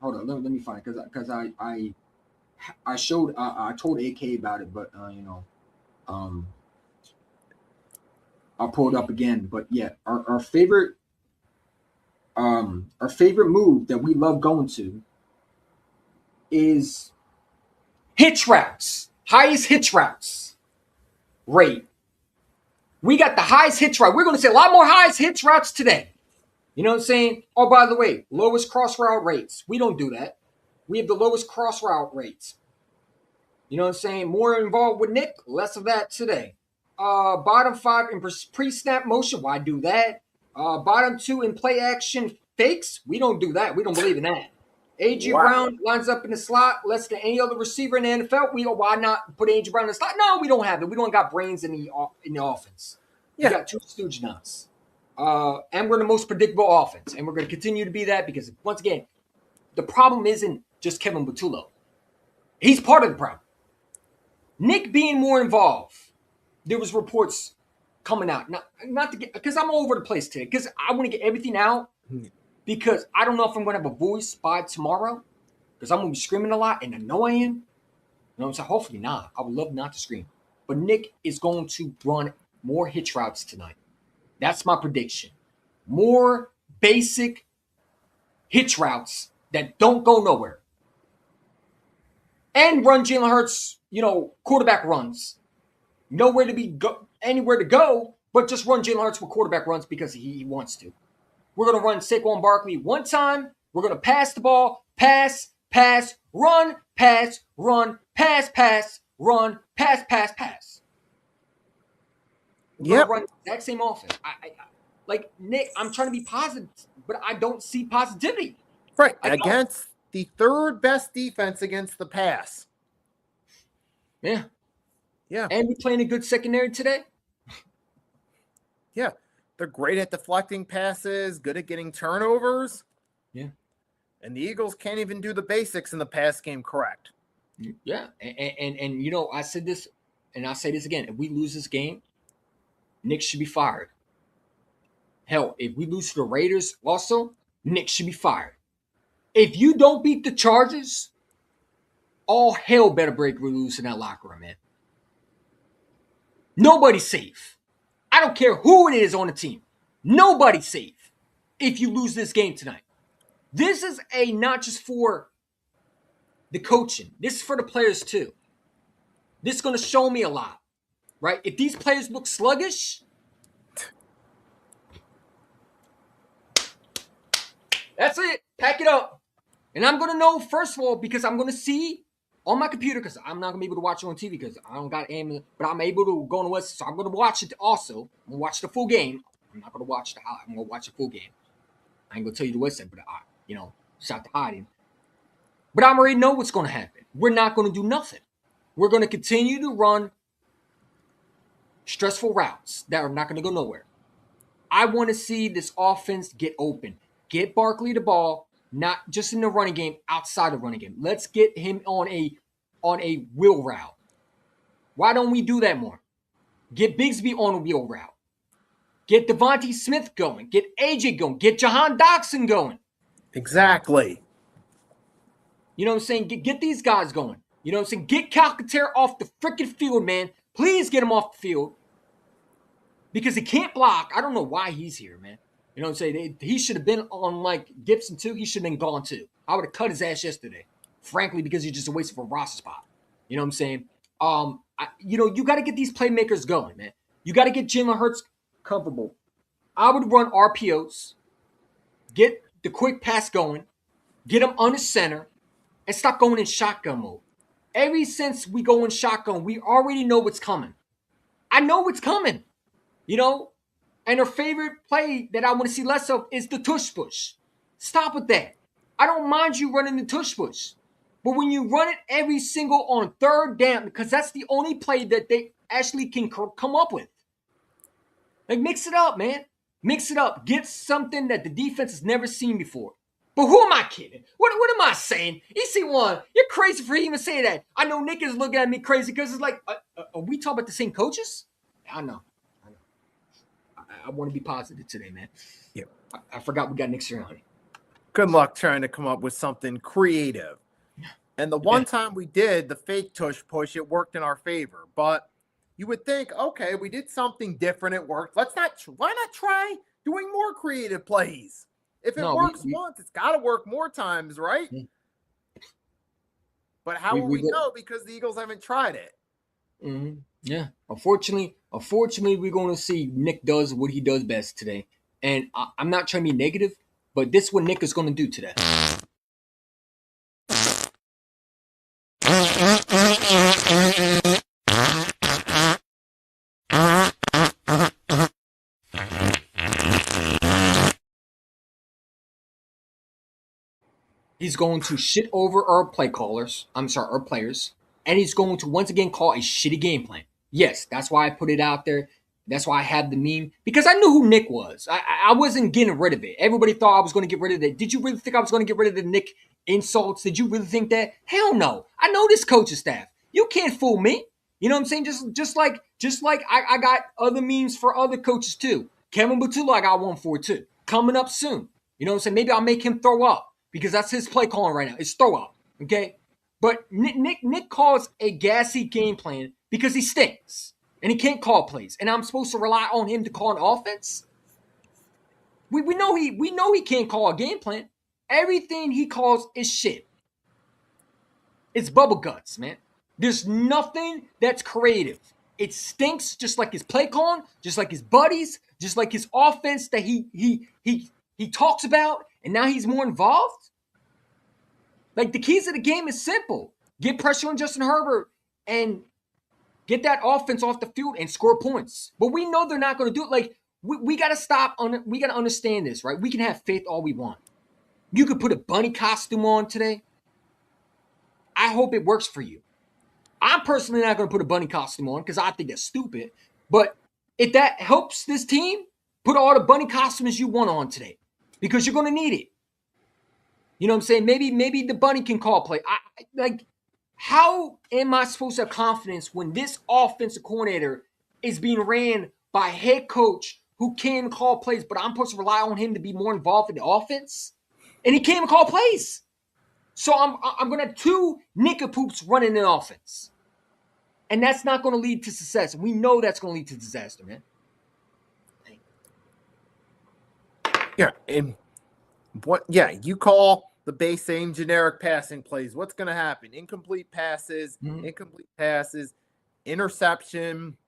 Hold on, let me find it because I showed I told AK about it, but I'll pull it up again. But yeah, our favorite move that we love going to is hitch routes. Highest hitch routes rate. We got the highest hitch route. We're going to see a lot more highest hitch routes today. You know what I'm saying? Oh, by the way, lowest cross route rates. We don't do that. We have the lowest cross route rates. You know what I'm saying? More involved with Nick, less of that today. Bottom 5 in pre-snap motion. Why do that? Bottom 2 in play action fakes. We don't do that. We don't believe in that. A.J. Brown lines up in the slot less than any other receiver in the NFL. Why not put A.J. Brown in the slot? No, we don't have it. We don't got brains in the offense. Yeah. We got 2 stooge nuts. And we're the most predictable offense. And we're going to continue to be that because, once again, the problem isn't just Kevin Patullo. He's part of the problem. Nick being more involved. There was reports coming out. Not to get, because I'm all over the place today. Because I want to get everything out. Because I don't know if I'm going to have a voice by tomorrow. Because I'm going to be screaming a lot. And I know I am. You know what I'm saying? Hopefully not. I would love not to scream. But Nick is going to run more hitch routes tonight. That's my prediction. More basic hitch routes that don't go nowhere. And run Jalen Hurts, quarterback runs. Nowhere to be anywhere to go, but just run Jalen Hurts with quarterback runs because he wants to. We're going to run Saquon Barkley one time. We're going to pass the ball, pass, run, pass, run, pass, run, pass. We're going to run the exact same offense. Like Nick, I'm trying to be positive, but I don't see positivity. Right. Against the 3rd best defense against the pass. Yeah. And we're playing a good secondary today. Yeah. They're great at deflecting passes, good at getting turnovers. Yeah. And the Eagles can't even do the basics in the pass game correct. Yeah. And I said this, and I'll say this again. If we lose this game, Nick should be fired. Hell, if we lose to the Raiders also, Nick should be fired. If you don't beat the Chargers, all hell better break loose in that locker room, man. Nobody's safe. I don't care who it is on the team. Nobody's safe if you lose this game tonight. This is a not just for the coaching. This is for the players too. This is going to show me a lot, right? If these players look sluggish, that's it. Pack it up. And I'm going to know, first of all, because I'm going to see on my computer, because I'm not going to be able to watch it on TV because I don't got Amazon, but I'm able to go on the website. So I'm going to watch it also. I'm going to watch the full game. I'm not going to watch the highlight. I'm going to watch the full game. I ain't going to tell you the website, but shout to hiding. But I already know what's going to happen. We're not going to do nothing. We're going to continue to run stressful routes that are not going to go nowhere. I want to see this offense get open. Get Barkley the ball, not just in the running game, outside the running game. Let's get him on a wheel route. Why don't we do that more? Get Bigsby on a wheel route. Get Devontae Smith going. Get AJ going. Get Jahan Dotson going. Exactly. You know what I'm saying? Get these guys going. You know what I'm saying? Get Calcaterra off the freaking field, man. Please get him off the field. Because he can't block. I don't know why he's here, man. You know what I'm saying? He should have been on like Gibson too. He should have been gone too. I would have cut his ass yesterday. Frankly, because he's just a waste of a roster spot. You know what I'm saying? You got to get these playmakers going, man. You got to get Jalen Hurts comfortable. I would run RPOs. Get the quick pass going. Get him under center. And stop going in shotgun mode. Ever since we go in shotgun, we already know what's coming. I know what's coming. You know? And her favorite play that I want to see less of is the tush push. Stop with that. I don't mind you running the tush push. But when you run it every single on third down, because that's the only play that they actually can come up with. Like, mix it up, man. Mix it up. Get something that the defense has never seen before. But who am I kidding? What am I saying? EC1, you're crazy for even saying that. I know Nick is looking at me crazy because it's like, are we talking about the same coaches? I know. I want to be positive today, man. Yeah. I forgot we got Nick Sirianni. Good luck trying to come up with something creative. And the one time we did the fake tush push, it worked in our favor. But you would think, okay, we did something different. It worked. Why not try doing more creative plays? If it works once, it's got to work more times, right? But how will we know? Because the Eagles haven't tried it. Mm-hmm. Yeah. Unfortunately, we're going to see Nick does what he does best today. And I'm not trying to be negative, but this is what Nick is going to do today. He's going to shit over our our players, and he's going to once again call a shitty game plan. Yes, that's why I put it out there. That's why I had the meme, because I knew who Nick was. I wasn't getting rid of it. Everybody thought I was going to get rid of it. Did you really think I was going to get rid of the Nick insults? Did you really think that? Hell no. I know this coaching staff. You can't fool me. You know what I'm saying? Just like I got other memes for other coaches too. Kevin Butula, I got one for too. Coming up soon. You know what I'm saying? Maybe I'll make him throw up, because that's his play calling right now. It's throw up. Okay? But Nick calls a gassy game plan because he stinks. And he can't call plays. And I'm supposed to rely on him to call an offense? We know he can't call a game plan. Everything he calls is shit. It's bubble guts, man. There's nothing that's creative. It stinks, just like his play calling, just like his buddies, just like his offense that he talks about, and now he's more involved. Like, the keys of the game is simple. Get pressure on Justin Herbert and get that offense off the field and score points. But we know they're not going to do it. Like, we got to stop. We got to understand this, right? We can have faith all we want. You could put a bunny costume on today. I hope it works for you. I'm personally not going to put a bunny costume on because I think that's stupid. But if that helps this team, put all the bunny costumes you want on today, because you're going to need it. You know what I'm saying? Maybe the bunny can call play. How am I supposed to have confidence when this offensive coordinator is being ran by a head coach who can call plays, but I'm supposed to rely on him to be more involved in the offense, and he can't even call plays. So I'm going to have two nincompoops running the offense, and that's not going to lead to success. We know that's going to lead to disaster, man. Yeah, and what? Yeah, you call the base same generic passing plays. What's going to happen? Incomplete passes, interception.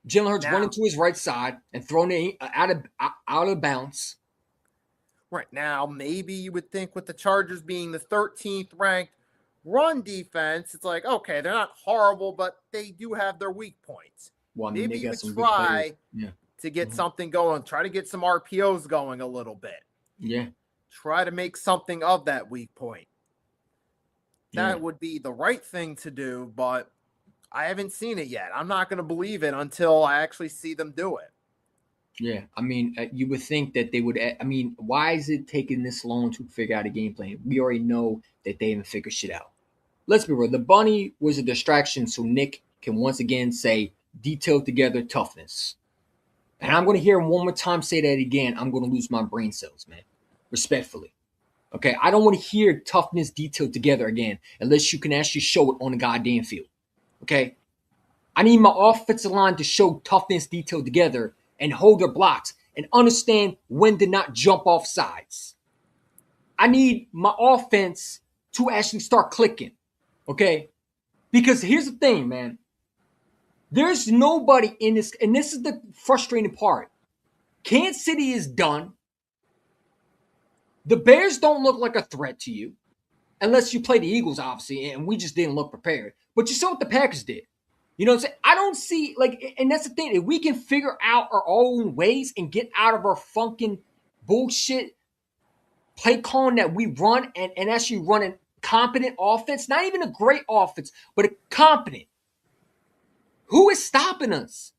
Jalen Hurts running to his right side and thrown it out of bounds. Right now, maybe you would think with the Chargers being the 13th ranked run defense, it's like, okay, they're not horrible, but they do have their weak points. Well, I mean, maybe you would try to get something going, try to get some RPOs going a little bit. Yeah. Try to make something of that weak point. That would be the right thing to do, but I haven't seen it yet. I'm not going to believe it until I actually see them do it. Yeah, I mean, you would think that they would. I mean, why is it taking this long to figure out a game plan? We already know that they haven't figured shit out. Let's be real. The bunny was a distraction so Nick can once again say detailed together toughness. And I'm going to hear him one more time say that again. I'm going to lose my brain cells, man. Respectfully. Okay, I don't want to hear toughness detailed together again unless you can actually show it on the goddamn field. Okay? I need my offensive line to show toughness detailed together and hold their blocks and understand when to not jump off sides. I need my offense to actually start clicking, okay? Because here's the thing, man. There's nobody in this, and this is the frustrating part. Kansas City is done. The Bears don't look like a threat to you, unless you play the Eagles, obviously, and we just didn't look prepared. But you saw what the Packers did. You know what I'm saying? I don't see, like, and that's the thing. If we can figure out our own ways and get out of our fucking bullshit play calling that we run and actually run a competent offense, not even a great offense, but a competent. Who is stopping us?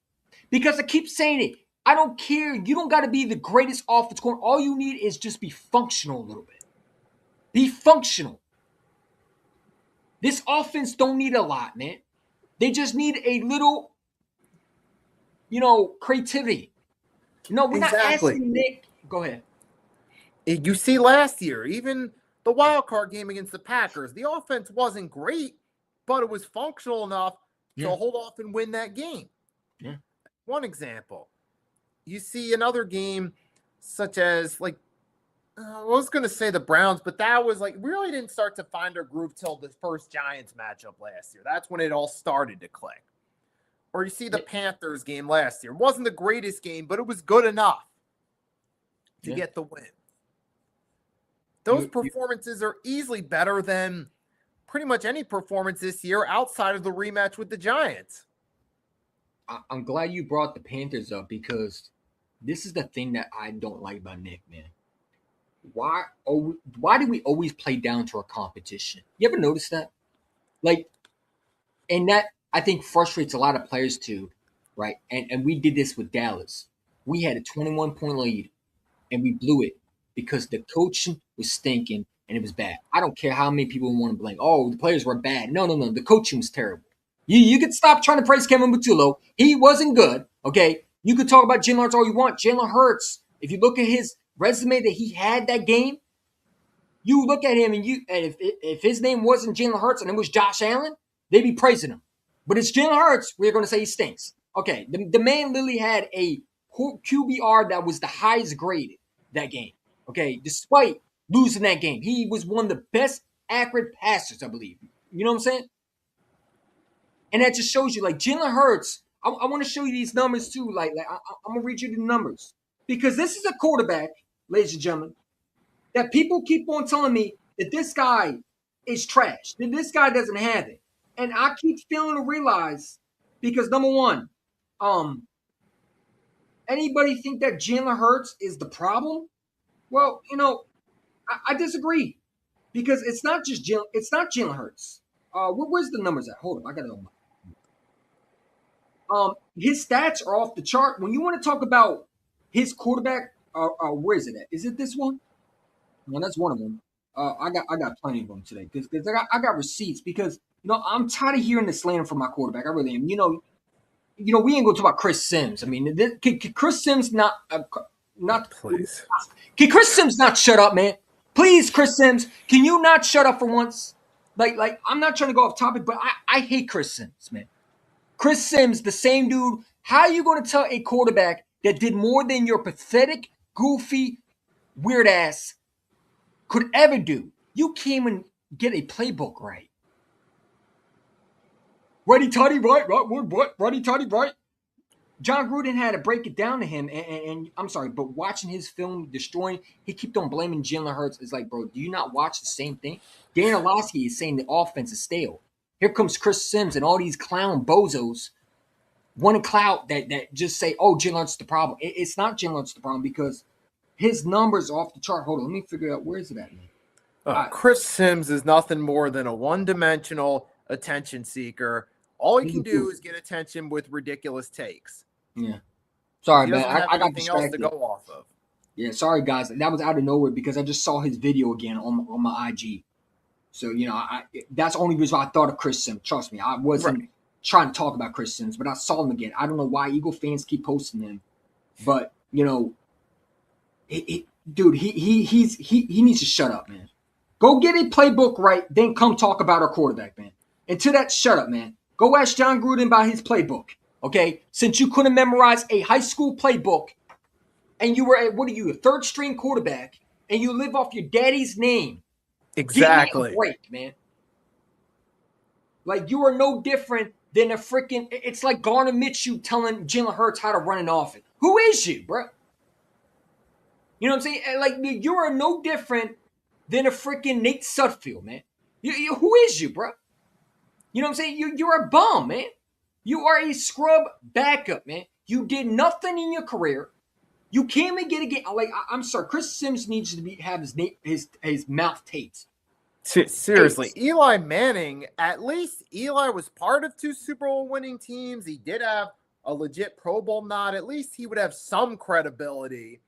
Because I keep saying it. I don't care. You don't got to be the greatest offense going. All you need is just be functional a little bit. Be functional. This offense don't need a lot, man. They just need a little, creativity. No, we're not asking Nick. Go ahead. You see last year, even the wild card game against the Packers, the offense wasn't great, but it was functional enough to hold off and win that game. Yeah. One example. You see another game such as, like, I was going to say the Browns, but that was like, we really didn't start to find our groove till the first Giants matchup last year. That's when it all started to click. Or you see the Panthers game last year. It wasn't the greatest game, but it was good enough to get the win. Those performances are easily better than pretty much any performance this year outside of the rematch with the Giants. I'm glad you brought the Panthers up because this is the thing that I don't like about Nick, man. Why do we always play down to our competition? You ever notice that? Like, and that I think frustrates a lot of players too, right? And we did this with Dallas. We had a 21-point lead, and we blew it because the coaching was stinking and it was bad. I don't care how many people want to blame. Oh, the players were bad. No. The coaching was terrible. You could stop trying to praise Kevin Patullo. He wasn't good, okay? You could talk about Jalen Hurts all you want. Jalen Hurts, if you look at his resume that he had that game, you look at him and if his name wasn't Jalen Hurts and it was Josh Allen, they'd be praising him. But it's Jalen Hurts, we're going to say he stinks. Okay, the man literally had a QBR that was the highest graded that game. Okay, despite losing that game, he was one of the best accurate passers, I believe. You know what I'm saying? And that just shows you, like, Jalen Hurts, I want to show you these numbers too. Like I'm going to read you the numbers. Because this is a quarterback, ladies and gentlemen, that people keep on telling me that this guy is trash, that this guy doesn't have it. And I keep failing to realize, because number one, anybody think that Jalen Hurts is the problem? Well, I disagree. Because it's not Jalen Hurts. Where's the numbers at? Hold on, I got it on my. His stats are off the chart. When you want to talk about his quarterback, where is it at? Is it this one? No, that's one of them. I got plenty of them today because I got receipts because I'm tired of hearing the slander from my quarterback. I really am. we ain't going to talk about Chris Sims. I mean, can Chris Sims not Please. can Chris Sims not shut up, man? Please, Chris Sims, can you not shut up for once? Like I'm not trying to go off topic, but I hate Chris Sims, man. Chris Sims, the same dude. How are you going to tell a quarterback that did more than your pathetic, goofy, weird ass could ever do? You can't even get a playbook right. Righty tighty right, what? Righty tighty right. John Gruden had to break it down to him, and I'm sorry, but watching his film destroying, he kept on blaming Jalen Hurts. It's like, bro, do you not watch the same thing? Dan Orlovsky is saying the offense is stale. Here comes Chris Sims and all these clown bozos, one clout that just say, oh, Jalen Hurts the problem. It's not Jalen Hurts the problem because his numbers are off the chart. Hold on, let me figure out where is it at, man. Chris Sims is nothing more than a one-dimensional attention seeker. All he can do is get attention with ridiculous takes. Yeah. Sorry, He man. doesn't have I got anything else to distracted. go off of. Yeah, sorry, guys. That was out of nowhere because I just saw his video again on my IG. So, that's the only reason why I thought of Chris Sims. Trust me, I wasn't trying to talk about Chris Sims, but I saw him again. I don't know why Eagle fans keep posting him, but, dude, he needs to shut up, man. Go get a playbook right, then come talk about our quarterback, man. Until that, shut up, man. Go ask John Gruden about his playbook, okay? Since you couldn't memorize a high school playbook, and you were a third string quarterback, and you live off your daddy's name. Exactly. Give me a break, man. Like, you are no different than a freaking. It's like Garner Minshew telling Jalen Hurts how to run an offense. Who is you, bro? You know what I'm saying? Like, you are no different than a freaking Nate Sudfeld, man. Who is you, bro? You know what I'm saying? You're a bum, man. You are a scrub backup, man. You did nothing in your career. You can't even get a game. Like, I'm sorry, Chris Sims needs to have his mouth taped. Seriously, Eli Manning, at least Eli was part of 2 Super Bowl winning teams. He did have a legit Pro Bowl nod. At least he would have some credibility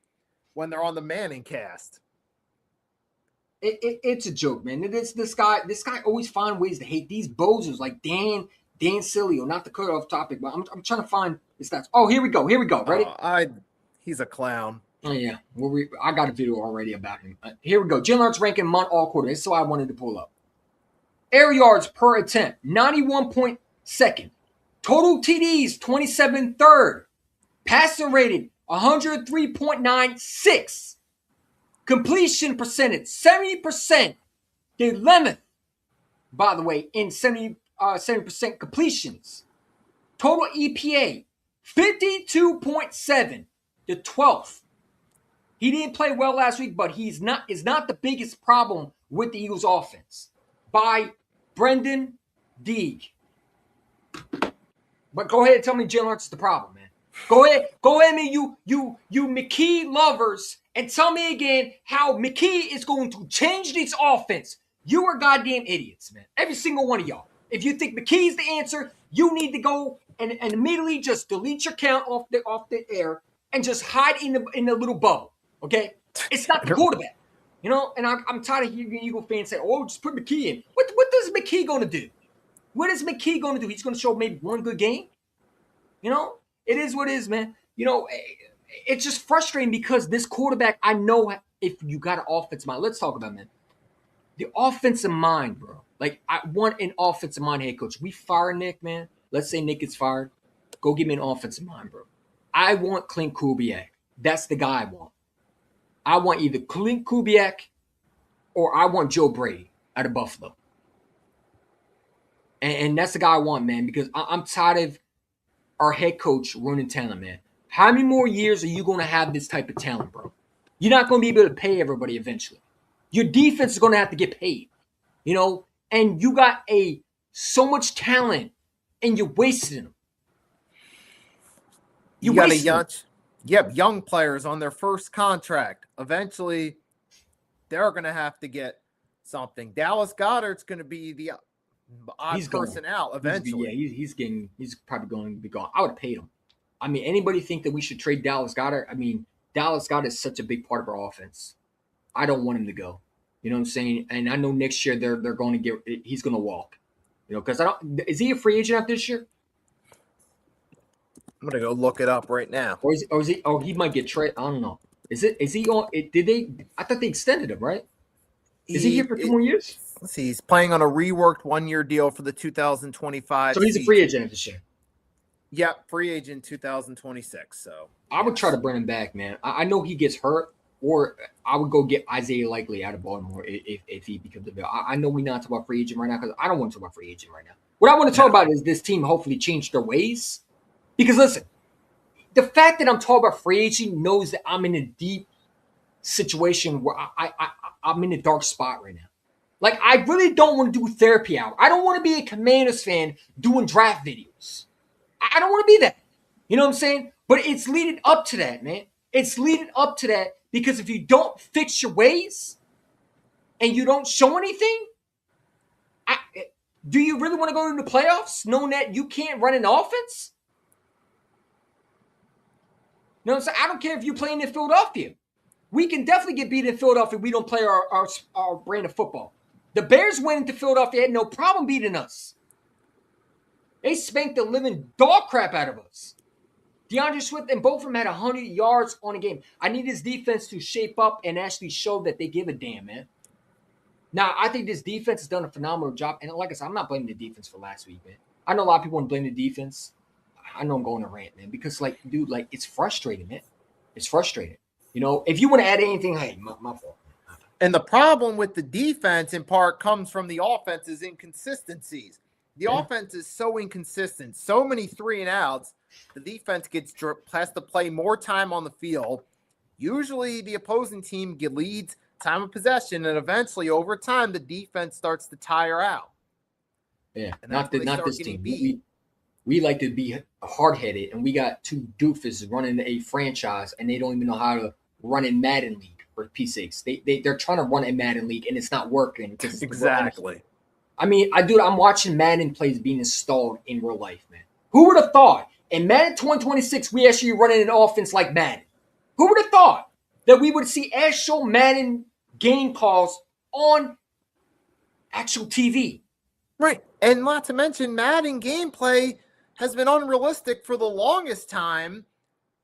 when they're on the Manning cast. It's a joke, man. This guy always find ways to hate these bozos like Dan Sileo. Not to cut off topic, but I'm trying to find the stats. Oh, here we go. Ready? He's a clown. Oh yeah. I got a video already about him. Here we go. Jalen Hurts ranking among all quarterbacks. This is what I wanted to pull up. Air yards per attempt, 91.2nd. Total TDs, 27th third. Passing rating, 103.96. Completion percentage, 70%. The 11th, by the way, in 70% completions. Total EPA, 52.7. The 12th. He didn't play well last week, but is not the biggest problem with the Eagles offense. By Brendan Deeg. But go ahead and tell me Jalen Hurts is the problem, man. Go ahead, me, you McKee lovers, and tell me again how McKee is going to change this offense. You are goddamn idiots, man. Every single one of y'all. If you think McKee is the answer, you need to go and immediately just delete your account off the air and just hide in the little bubble. Okay? It's not the quarterback. And I'm tired of hearing Eagle fans say, oh, just put McKee in. What is McKee going to do? What is McKee going to do? He's going to show maybe one good game? It is what it is, man. It's just frustrating because this quarterback, I know if you got an offensive mind. Let's talk about, man. The offensive mind, bro. Like, I want an offensive mind head coach. We fire Nick, man. Let's say Nick is fired. Go give me an offensive mind, bro. I want Clint Kubiak. That's the guy I want. I want either Clint Kubiak or I want Joe Brady out of Buffalo. And that's the guy I want, man, because I'm tired of our head coach running talent, man. How many more years are you going to have this type of talent, bro? You're not going to be able to pay everybody eventually. Your defense is going to have to get paid, and you got so much talent, and you're wasting them. You got young players on their first contract. Eventually, they're going to have to get something. Dallas Goedert's going to be the odd person out eventually. He's probably going to be gone. I would have paid him. I mean, anybody think that we should trade Dallas Goedert? I mean, Dallas Goedert is such a big part of our offense. I don't want him to go. You know what I'm saying? And I know next year they're going to he's going to walk. Because is he a free agent after this year? I'm gonna go look it up right now. Or is he? Oh, he might get traded. I don't know. Is it? Is he on? Did they? I thought they extended him, right? Is he here for 2 more years? Let's see. He's playing on a reworked 1-year deal for the 2025 So he's season. a free agent this year. Yep, free agent 2026. So I would try to bring him back, man. I know he gets hurt, or I would go get Isaiah Likely out of Baltimore if he becomes available. I know we're not talking about free agent right now because I don't want to talk about free agent right now. What I want to talk about is this team hopefully change their ways. Because listen, the fact that I'm talking about free agent knows that I'm in a deep situation where I'm in a dark spot right now. Like, I really don't want to do therapy hour. I don't want to be a Commanders fan doing draft videos. I don't want to be that. You know what I'm saying? But it's leading up to that, man. It's leading up to that because if you don't fix your ways and you don't show anything, do you really want to go to the playoffs knowing that you can't run an offense? You know what I'm saying? I don't care if you're playing in Philadelphia. We can definitely get beat in Philadelphia if we don't play our brand of football. The Bears went into Philadelphia, had no problem beating us. They spanked the living dog crap out of us. DeAndre Swift and both of them had 100 yards on a game. I need this defense to shape up and actually show that they give a damn, man. Now, I think this defense has done a phenomenal job. And like I said, I'm not blaming the defense for last week, man. I know a lot of people want to blame the defense. I know I'm going to rant, man, because, like, dude, like, it's frustrating, man. It's frustrating. You know, if you want to add anything, hey, my fault. And the problem with the defense, in part, comes from the offense's inconsistencies. The offense is so inconsistent, so many 3-and-outs. The defense has to play more time on the field. Usually, the opposing team leads time of possession, and eventually, over time, the defense starts to tire out. Yeah, not this team. We like to be hard-headed, and we got two doofuses running a franchise, and they don't even know how to run a Madden league, for Pete's sakes. They're trying to run a Madden league, and it's not working. Exactly. I'm watching Madden plays being installed in real life, man. Who would have thought in Madden 2026 we actually running an offense like Madden? Who would have thought that we would see actual Madden game calls on actual TV? Right. And not to mention, Madden gameplay has been unrealistic for the longest time.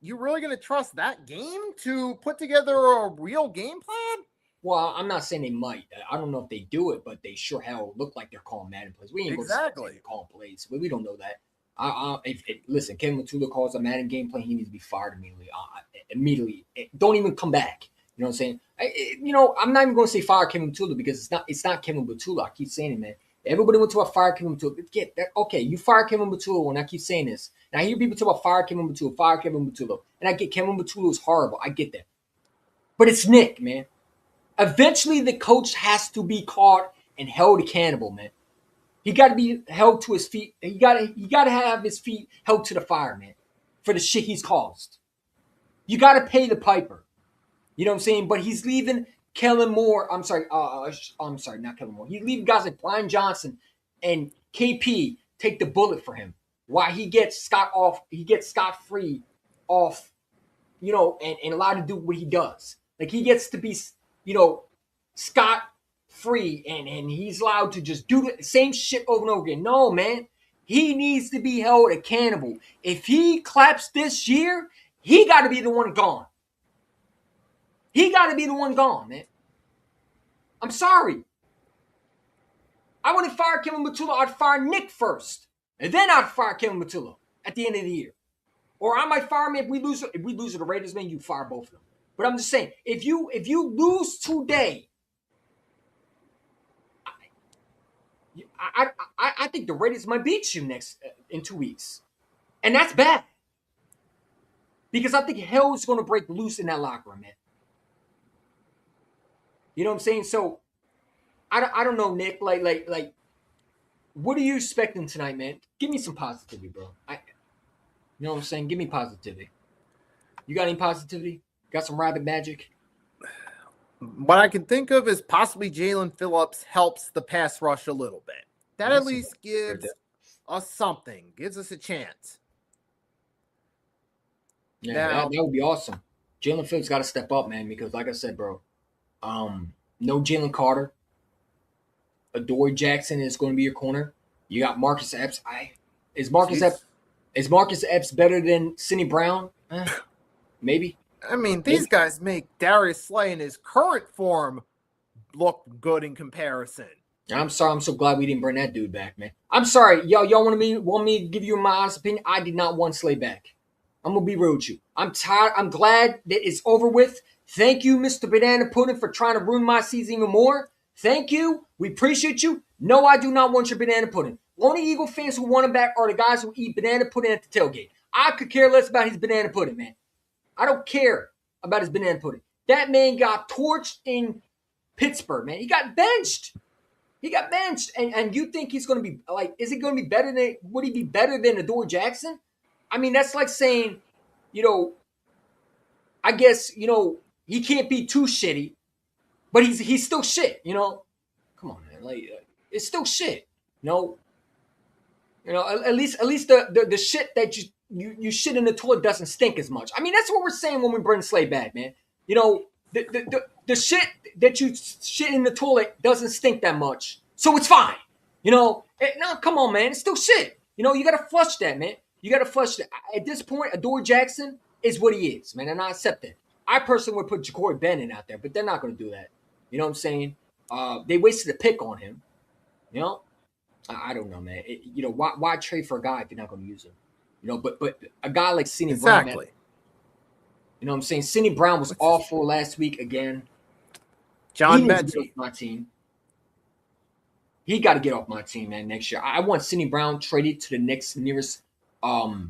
You really going to trust that game to put together a real game plan? Well, I'm not saying they might. I don't know if they do it, but they sure hell look like they're calling Madden plays. We ain't going to call plays, but we don't know that. Listen, Kevin McCullough calls a Madden gameplay, he needs to be fired immediately. Immediately. Don't even come back. You know what I'm saying? I'm not even going to say fire Kevin McCullough because it's not Kevin McCullough. I keep saying it, man. Everybody went to a fire Kevin McCullough. Okay, you fire Kevin McCullough, and I keep saying this. And I hear people talk about fire Kevin McCullough. And I get Kevin McCullough is horrible. I get that. But it's Nick, man. Eventually, the coach has to be caught and held accountable, man. He got to be held to his feet. He got to have his feet held to the fire, man, for the shit he's caused. You got to pay the piper. You know what I'm saying? But he's leaving Kellen Moore. I'm sorry, not Kellen Moore. He's leaving guys like Brian Johnson and KP take the bullet for him. Why he gets scot-free off, and allowed to do what he does. Like he gets to be, scot-free and he's allowed to just do the same shit over and over again. No, man. He needs to be held accountable. If he claps this year, he got to be the one gone. He got to be the one gone, man. I'm sorry. I wouldn't fire Kevin McCullough. I'd fire Nick first. And then I'd fire Kevin McCullough at the end of the year. Or I might fire him if we lose to the Raiders, man, you fire both of them. But I'm just saying, if you lose today, I think the Raiders might beat you in 2 weeks. And that's bad. Because I think hell is going to break loose in that locker room, man. You know what I'm saying? So, I don't know, Nick. Like, what are you expecting tonight, man? Give me some positivity, bro. You know what I'm saying? Give me positivity. You got any positivity? Got some rabbit magic? What I can think of is possibly Jalen Phillips helps the pass rush a little bit. That at least gives us something, gives us a chance. Yeah, that would be awesome. Jalen Phillips got to step up, man, because like I said, bro, no Jalen Carter. Adoree Jackson is going to be your corner. You got Marcus Epps. Is Marcus Epps? Is Marcus Epps better than Cindy Brown? Maybe. I mean, these Maybe. guys make Darius Slay in his current form look good in comparison. I'm sorry. I'm so glad we didn't bring that dude back, man. I'm sorry, y'all want me to give you my honest opinion? I did not want Slay back. I'm gonna be real with you. I'm tired. I'm glad that it's over with. Thank you, Mr. Banana Pudding, for trying to ruin my season even more. Thank you. We appreciate you. No, I do not want your banana pudding. Only Eagle fans who want him back are the guys who eat banana pudding at the tailgate. I could care less about his banana pudding, man. I don't care about his banana pudding. That man got torched in Pittsburgh, man. He got benched. He got benched. And you think he's going to be like, is he going to be better than, would he be better than Adoree Jackson? I mean, that's like saying, I guess, he can't be too shitty, but he's still shit, Come on, man. Like, it's still shit, At least the shit that you shit in the toilet doesn't stink as much. I mean, that's what we're saying when we bring Slay back, man. The shit that you shit in the toilet doesn't stink that much, so it's fine. No, come on, man, it's still shit. You gotta flush that, man. You gotta flush that. At this point, Adoree Jackson is what he is, man, and I accept that. I personally would put Ja'Cory Bennett out there, but they're not gonna do that. You know what I'm saying? They wasted a pick on him. I don't know, man. Why trade for a guy if you're not going to use him? But a guy like Cindy Brown, man, you know what I'm saying? Cindy Brown was awful last week again. John Metchie. My team. He got to get off my team, man, next year. I want Cindy Brown traded to the next nearest UFL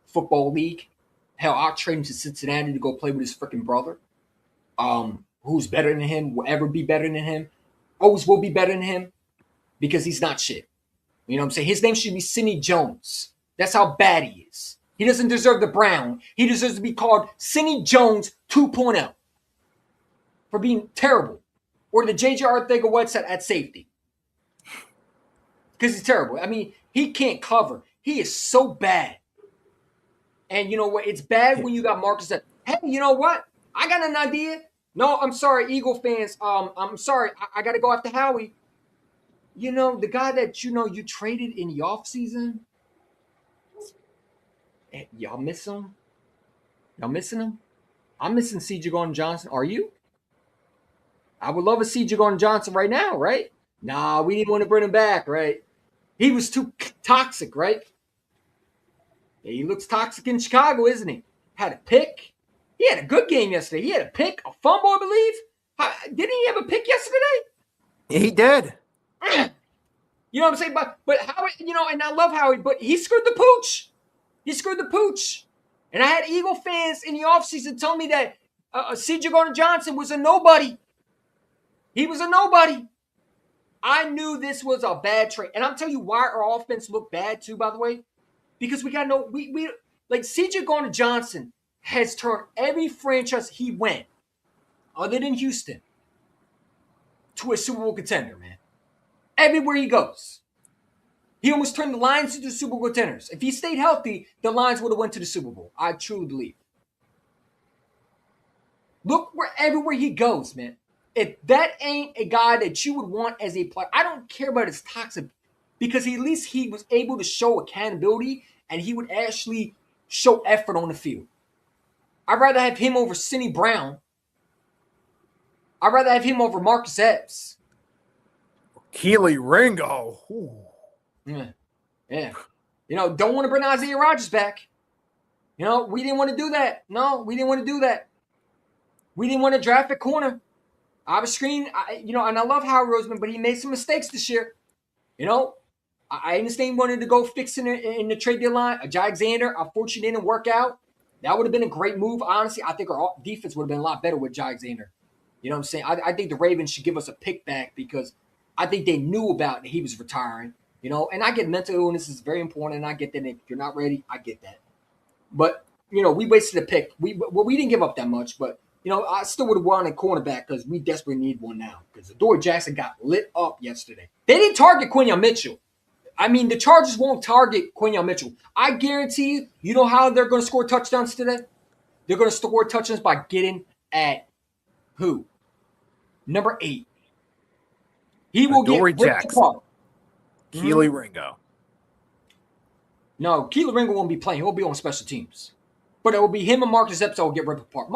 football league. Hell, I'll trade him to Cincinnati to go play with his freaking brother. Who's better than him, will ever be better than him, always will be better than him, because he's not shit. You know what I'm saying? His name should be Cindy Jones. That's how bad he is. He doesn't deserve the Brown. He deserves to be called Cindy Jones 2.0 for being terrible. Or the J.J. Arcega-Whiteside at safety. Because he's terrible. I mean, he can't cover. He is so bad. And you know what? It's bad when you got Marcus that, hey, you know what? I got an idea. No, I'm sorry, Eagle fans. I'm sorry. I got to go after Howie. The guy that you traded in the offseason, y'all miss him? Y'all missing him? I'm missing C.J. Gardner-Johnson. Are you? I would love to see C.J. Gardner-Johnson right now, right? Nah, we didn't want to bring him back, right? He was too toxic, right? Yeah, he looks toxic in Chicago, isn't he? Had a pick. He had a good game yesterday. He had a pick, a fumble, I believe. Didn't he have a pick yesterday? He did. You know what I'm saying? But Howie, and I love Howie, but he screwed the pooch. He screwed the pooch. And I had Eagle fans in the offseason tell me that C.J. Gardner-Johnson was a nobody. He was a nobody. I knew this was a bad trade. And I'm telling you why our offense looked bad too, by the way. Because we got we like C.J. Gardner-Johnson has turned every franchise he went, other than Houston, to a Super Bowl contender, man. Everywhere he goes. He almost turned the Lions into Super Bowl contenders. If he stayed healthy, the Lions would have went to the Super Bowl. I truly believe. Look everywhere he goes, man. If that ain't a guy that you would want as a player, I don't care about his toxic, because at least he was able to show accountability and he would actually show effort on the field. I'd rather have him over Cindy Brown. I'd rather have him over Marcus Epps. Keely Ringo. Ooh. Yeah. Don't want to bring Isaiah Rodgers back. We didn't want to do that. No, we didn't want to do that. We didn't want to draft a corner. I was screening, and I love Howard Roseman, but he made some mistakes this year. I understand he wanted to go fix in the trade deadline. Jack Xander, unfortunately, didn't work out. That would have been a great move. Honestly, I think our defense would have been a lot better with Jack Xander. You know what I'm saying? I think the Ravens should give us a pick back, because I think they knew about that he was retiring. And I get mental illness is very important, and I get that if you're not ready, I get that. But, we wasted a pick. We didn't give up that much, but, I still would have wanted a cornerback, because we desperately need one now, because Adoree Jackson got lit up yesterday. They didn't target Quinyon Mitchell. I mean, the Chargers won't target Quinyon Mitchell. I guarantee you know how they're going to score touchdowns today? They're going to score touchdowns by getting at who? Number 8. He will Adoree get ripped Jackson. apart. Keely Ringo. No, Keelan Ringo won't be playing. He'll be on special teams. But it will be him and Marcus Epps that will get ripped apart.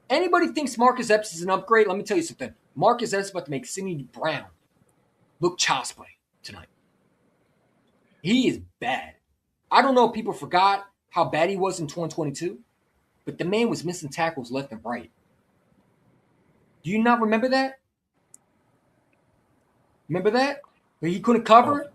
Anybody thinks Marcus Epps is an upgrade? Let me tell you something. Marcus Epps is about to make Sidney Brown look child's play tonight. He is bad. I don't know if people forgot how bad he was in 2022, but the man was missing tackles left and right. Do you not remember that? Remember that? Where he couldn't cover?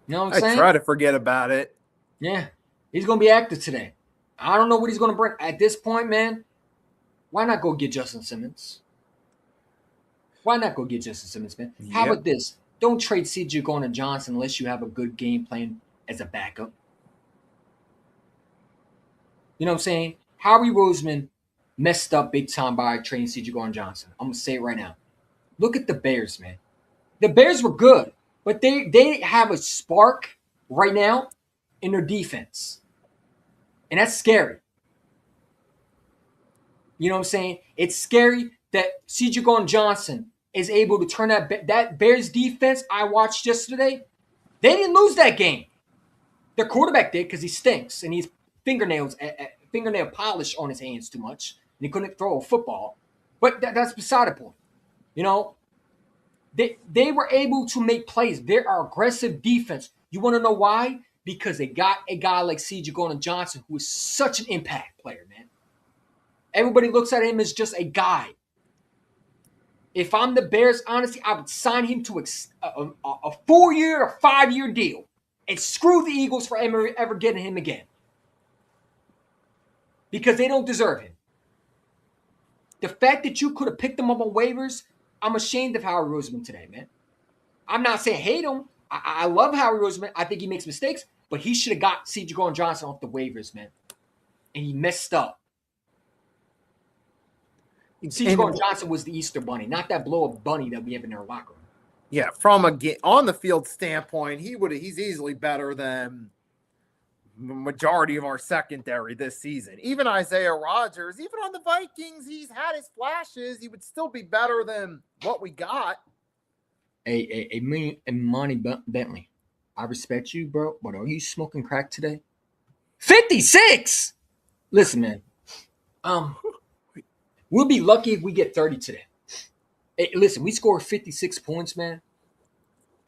You know what I'm saying? I try to forget about it. Yeah. He's going to be active today. I don't know what he's going to bring. At this point, man, why not go get Justin Simmons? Why not go get Justin Simmons, man? How about this? Don't trade C.J. Gardner-Johnson unless you have a good game plan as a backup. You know what I'm saying? Howie Roseman messed up big time by trading C.J. Gardner-Johnson. I'm going to say it right now. Look at the Bears, man. The Bears were good, but they have a spark right now in their defense. And that's scary. You know what I'm saying? It's scary that C.J. Gardner-Johnson is able to turn that Bears defense I watched yesterday. They didn't lose that game. Their quarterback did because he stinks and he's fingernail polish on his hands too much. And he couldn't throw a football. But that's beside the point. You know, they were able to make plays. They're an aggressive defense. You want to know why? Because they got a guy like C.J. Gardner-Johnson who is such an impact player, man. Everybody looks at him as just a guy. If I'm the Bears, honestly, I would sign him to a 4-year or 5-year deal and screw the Eagles for ever getting him again. Because they don't deserve him. The fact that you could have picked him up on waivers, I'm ashamed of Howie Roseman today, man. I'm not saying hate him. I love Howie Roseman. I think he makes mistakes, but he should have got C.J. Gardner-Johnson off the waivers, man. And he messed up. C.J. Gardner-Johnson was the Easter Bunny, not that blow-up bunny that we have in our locker room. Yeah, from a on-the-field standpoint, he's easily better than the majority of our secondary this season. Even Isaiah Rodgers, even on the Vikings, he's had his flashes. He would still be better than what we got. Monty Bentley, I respect you, bro, but are you smoking crack today? 56! Listen, man. We'll be lucky if we get 30 today. Hey, listen, we scored 56 points, man.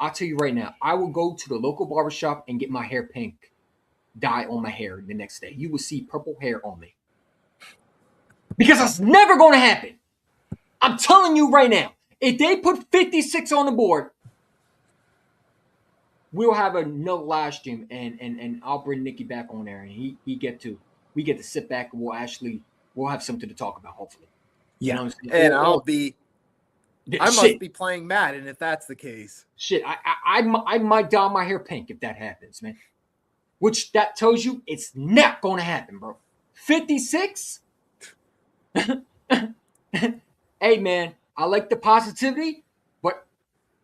I'll tell you right now, I will go to the local barbershop and get my hair pink dye on my hair the next day. You will see purple hair on me. Because that's never going to happen. I'm telling you right now, if they put 56 on the board, we'll have another live stream and I'll bring Nikki back on there and we get to sit back and we'll have something to talk about, hopefully. Yeah. You know what I'm saying? And I must be playing Madden if that's the case. Shit, I might dye my hair pink if that happens, man. Which that tells you it's not going to happen, bro. 56? Hey, man, I like the positivity, but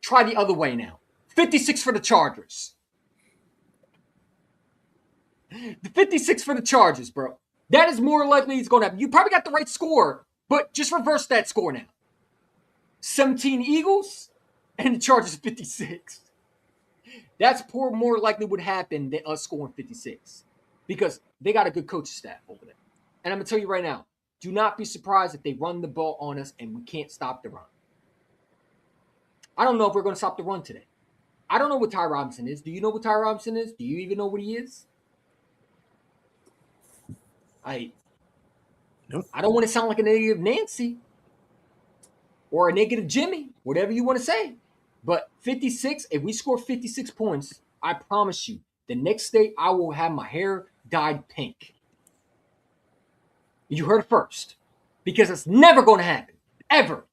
try the other way now. 56 for the Chargers. The 56 for the Chargers, bro. That is more likely it's going to happen. You probably got the right score, but just reverse that score now. 17 Eagles and the Chargers 56. That's more likely would happen than us scoring 56 because they got a good coaching staff over there. And I'm going to tell you right now, do not be surprised if they run the ball on us and we can't stop the run. I don't know if we're going to stop the run today. I don't know what Ty Robinson is. Do you know what Ty Robinson is? Do you even know what he is? Nope. I don't want to sound like a negative Nancy or a negative Jimmy, whatever you want to say. But 56, if we score 56 points, I promise you, the next day I will have my hair dyed pink. You heard it first. Because it's never going to happen. Ever.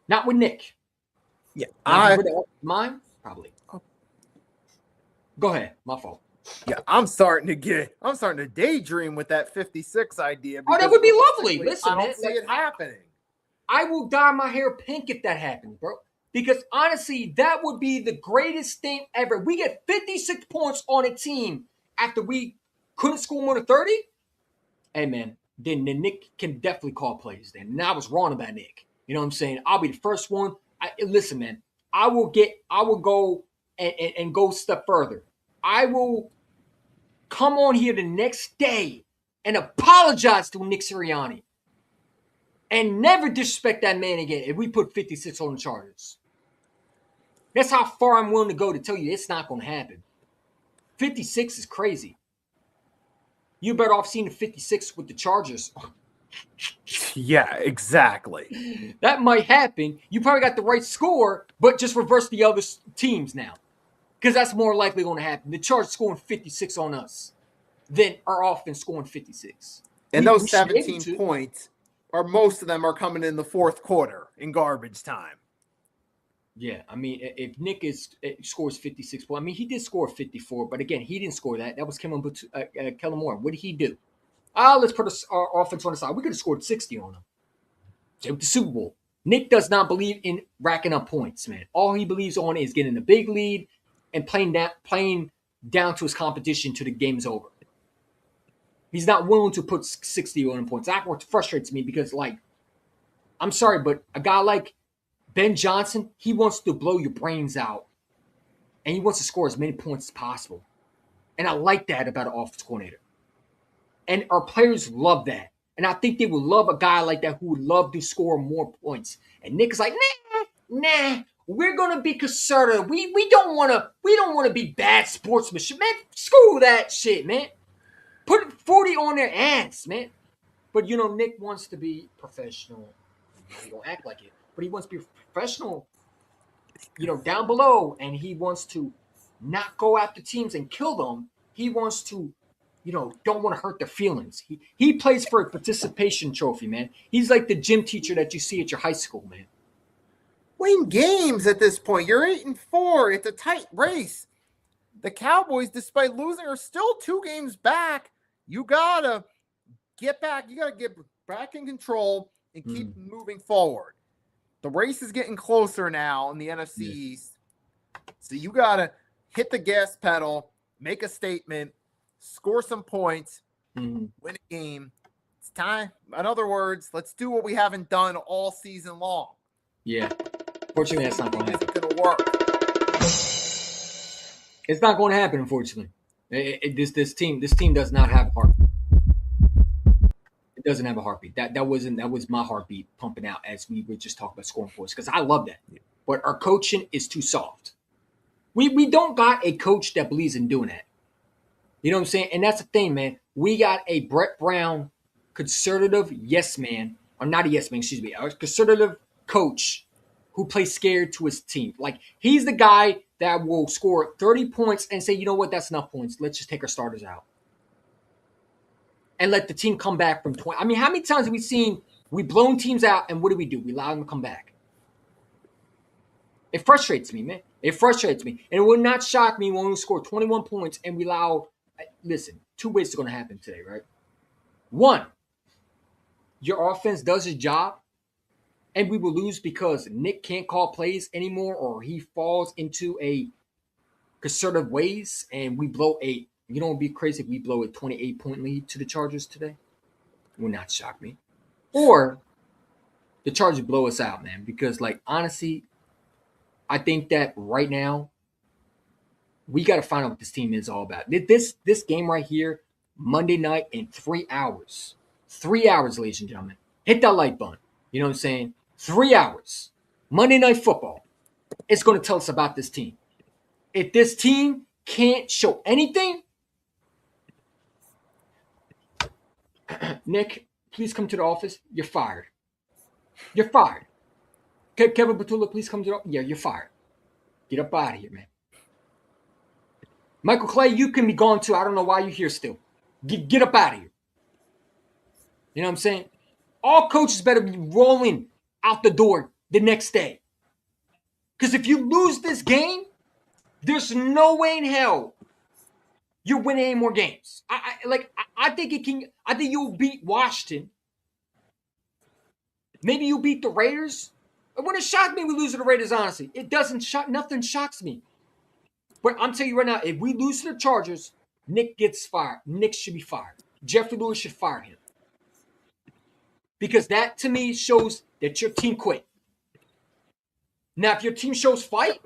Not with Nick. Yeah. Mine? Probably. Go ahead. My fault. Yeah, I'm starting to daydream with that 56 idea. Oh, that would be lovely. Listen, I don't see it happening. I will dye my hair pink if that happens, bro. Because honestly, that would be the greatest thing ever. We get 56 points on a team after we couldn't score more than 30. Hey, man, then Nick can definitely call plays then. And I was wrong about Nick. You know what I'm saying? I'll be the first one. Listen, man, I will go and go a step further. I will come on here the next day and apologize to Nick Sirianni and never disrespect that man again if we put 56 on the Chargers. That's how far I'm willing to go to tell you it's not going to happen. 56 is crazy. You're better off seeing the 56 with the Chargers. Yeah, exactly. That might happen. You probably got the right score, but just reverse the other teams now. Because that's more likely going to happen. The Chargers scoring 56 on us than our offense scoring 56. And those 17 points, or most of them are coming in the fourth quarter in garbage time. Yeah, I mean, if Nick scores 56 points, I mean, he did score 54, but again, he didn't score that. That was Kellen Moore. What did he do? Let's put our offense on the side. We could have scored 60 on him. Take the Super Bowl. Nick does not believe in racking up points, man. All he believes on is getting a big lead and playing down to his competition till the game's over. He's not willing to put 60 on points. That's what frustrates me because, like, I'm sorry, but a guy like Ben Johnson, he wants to blow your brains out, and he wants to score as many points as possible. And I like that about an offense coordinator. And our players love that. And I think they would love a guy like that who would love to score more points. And Nick is like, nah, we're gonna be conservative. We don't wanna be bad sportsmanship. Man, screw that shit, man. Put 40 on their ass, man. But Nick wants to be professional. He don't act like it. But he wants to be professional, down below, and he wants to not go after teams and kill them. He wants to, don't want to hurt their feelings. He plays for a participation trophy, man. He's like the gym teacher that you see at your high school, man. Win games at this point. You're 8-4. It's a tight race. The Cowboys, despite losing, are still 2 games back. You gotta get back. You gotta get back in control and keep moving forward. The race is getting closer now in the NFC East. So you got to hit the gas pedal, make a statement, score some points, win a game. It's time. In other words, let's do what we haven't done all season long. Yeah. Fortunately, that's not going to happen. It's going to work. It's not going to happen, unfortunately. This team does not have heart. It doesn't have a heartbeat. That was my heartbeat pumping out as we were just talking about scoring points because I love that. But our coaching is too soft. We don't got a coach that believes in doing that. You know what I'm saying? And that's the thing, man. We got a Brett Brown conservative yes man, or not a yes man, excuse me, a conservative coach who plays scared to his team. Like, he's the guy that will score 30 points and say, you know what, that's enough points. Let's just take our starters out. And let the team come back from 20. I mean, how many times have we seen we blown teams out and what do? We allow them to come back. It frustrates me, man. It frustrates me. And it would not shock me when we score 21 points and we allow, listen, 2 ways it's going to happen today, right? 1, your offense does his job and we will lose because Nick can't call plays anymore or he falls into a conservative ways and we blow 8. You know, it would be crazy if we blow a 28-point lead to the Chargers today. It would not shock me. Or the Chargers blow us out, man. Because, like, honestly, I think that right now, we got to find out what this team is all about. This game right here, Monday night in 3 hours. 3 hours, ladies and gentlemen. Hit that like button. You know what I'm saying? 3 hours. Monday Night Football. It's going to tell us about this team. If this team can't show anything, Nick, please come to the office. You're fired. You're fired. Kevin Batula, please come to the office. Yeah, you're fired. Get up out of here, man. Michael Clay, you can be gone too. I don't know why you're here still. Get up out of here. You know what I'm saying? All coaches better be rolling out the door the next day. Because if you lose this game, there's no way in hell you're winning any more games. I think you'll beat Washington. Maybe you'll beat the Raiders. It wouldn't shock me if we lose to the Raiders, honestly. It doesn't shock. Nothing shocks me. But I'm telling you right now, if we lose to the Chargers, Nick gets fired. Nick should be fired. Jeffrey Lewis should fire him. Because that, to me, shows that your team quit. Now, if your team shows fight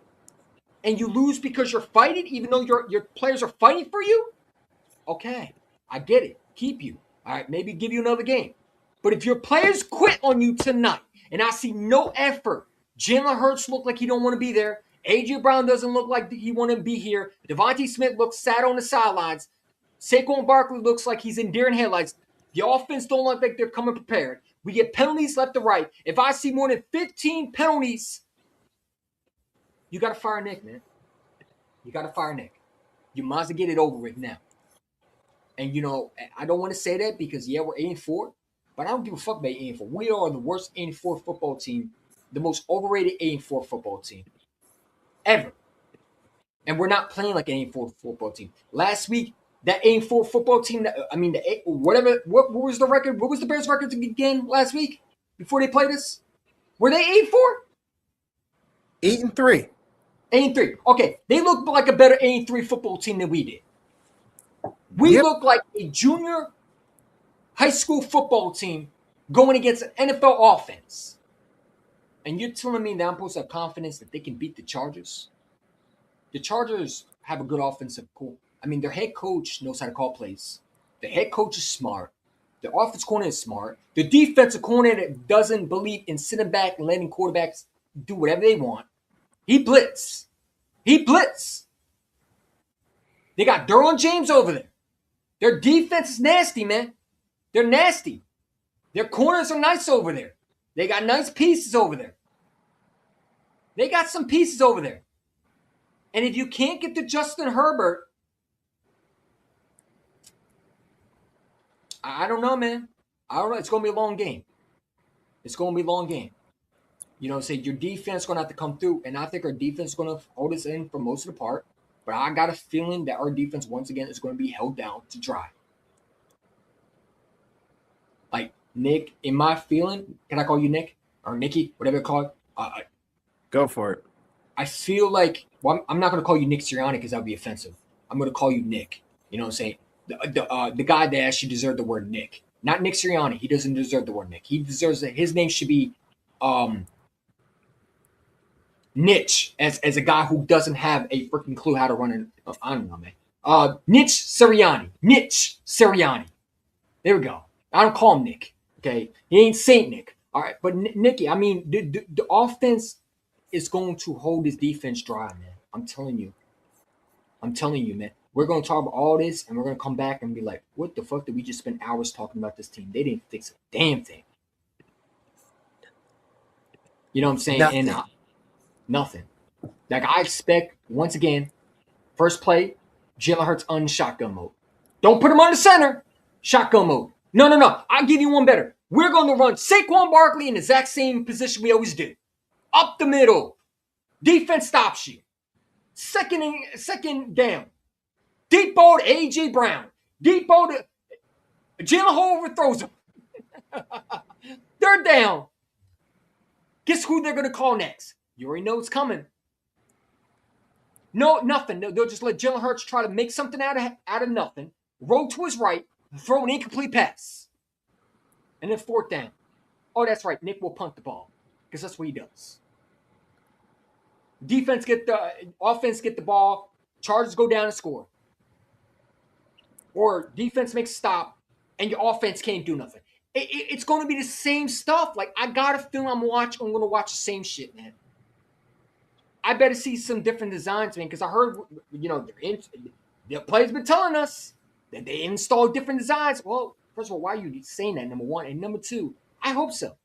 and you lose because you're fighting, even though your players are fighting for you, okay, I get it. Keep you. All right, maybe give you another game. But if your players quit on you tonight, and I see no effort, Jalen Hurts look like he don't want to be there. A.J. Brown doesn't look like he want to be here. Devontae Smith looks sad on the sidelines. Saquon Barkley looks like he's in deer in headlights. The offense don't look like they're coming prepared. We get penalties left to right. If I see more than 15 penalties, you got to fire Nick, man. You got to fire Nick. You might as well get it over with now. And, you know, I don't want to say that because, yeah, we're 8-4, but I don't give a fuck about 8-4. We are the worst 8-4 football team, the most overrated 8-4 football team ever. And we're not playing like an 8-4 football team. Last week, that 8-4 football team, what was the record? What was the Bears' record again last week before they played us? Were they 8-4? 8-3. 8-3. Okay, they look like a better 8-3 football team than we did. We look like a junior high school football team going against an NFL offense. And you're telling me that I'm supposed to have confidence that they can beat the Chargers? The Chargers have a good offensive core. I mean, their head coach knows how to call plays. The head coach is smart. The offensive coordinator is smart. The defensive coordinator doesn't believe in sitting back and letting quarterbacks do whatever they want. He blitz. They got Derwin James over there. Their defense is nasty, man. They're nasty. Their corners are nice over there. They got nice pieces over there. They got some pieces over there. And if you can't get to Justin Herbert, I don't know, man. I don't know. It's going to be a long game. You know, say your defense is going to have to come through. And I think our defense is going to hold us in for most of the part. But I got a feeling that our defense, once again, is going to be held down to dry. Like, Nick, in my feeling, can I call you Nick? Or Nicky, whatever you call it? Go for it. I feel like, well, I'm not going to call you Nick Sirianni because that would be offensive. I'm going to call you Nick. You know what I'm saying? The guy that actually deserved the word Nick. Not Nick Sirianni. He doesn't deserve the word Nick. He deserves that. His name should be Niche, as a guy who doesn't have a freaking clue how to run an, I don't know, man. Nick Sirianni. There we go. I don't call him Nick. Okay, he ain't Saint Nick. All right, but Nicky, I mean, the offense is going to hold his defense dry, man. I'm telling you, man. We're going to talk about all this, and we're going to come back and be like, what the fuck did we just spend hours talking about this team? They didn't fix a damn thing. You know what I'm saying? Nothing. And nothing. Like, I expect, once again, first play, Jalen Hurts on shotgun mode. Don't put him on the center. Shotgun mode. No. I'll give you one better. We're going to run Saquon Barkley in the exact same position we always do. Up the middle. Defense stops you. Second down. Deep ball to A.J. Brown. Deep ball to Jalen Hall overthrows him. Third down. Guess who they're going to call next? You already know it's coming. No, nothing. They'll just let Jalen Hurts try to make something out of nothing. Roll to his right. Throw an incomplete pass. And then fourth down. Oh, that's right. Nick will punt the ball. Because that's what he does. Offense get the ball. Chargers go down and score. Or defense makes a stop. And your offense can't do nothing. It's going to be the same stuff. Like, I got a feeling I'm going to watch the same shit, man. I better see some different designs, man, because I heard, you know, the players been telling us that they installed different designs. Well, first of all, why are you saying that, number one? And number two, I hope so.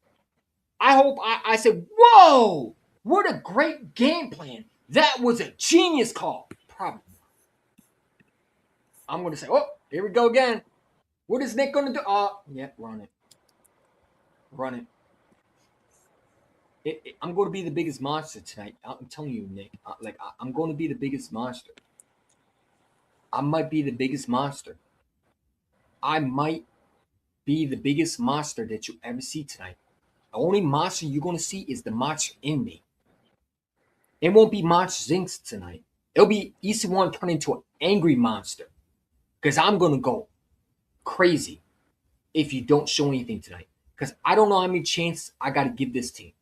I hope I said, whoa, what a great game plan. That was a genius call. Probably not. I'm going to say, oh, here we go again. What is Nick going to do? Yeah, run it. I'm going to be the biggest monster tonight. I'm telling you, Nick. I'm going to be the biggest monster. I might be the biggest monster. I might be the biggest monster that you ever see tonight. The only monster you're going to see is the monster in me. It won't be Monster Inc. tonight. It'll be Easy One turn into an angry monster. Because I'm going to go crazy if you don't show anything tonight. Because I don't know how many chances I got to give this team.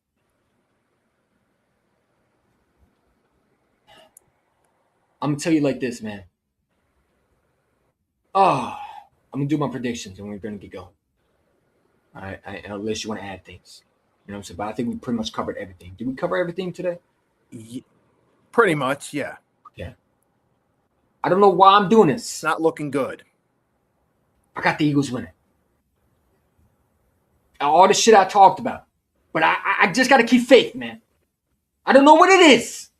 I'm gonna tell you like this, man. Oh, I'm gonna do my predictions and we're gonna get going. All right, unless you want to add things. You know what I'm saying? But I think we pretty much covered everything. Did we cover everything today? Pretty much, yeah. Yeah. I don't know why I'm doing this. It's not looking good. I got the Eagles winning. All the shit I talked about. But I just got to keep faith, man. I don't know what it is.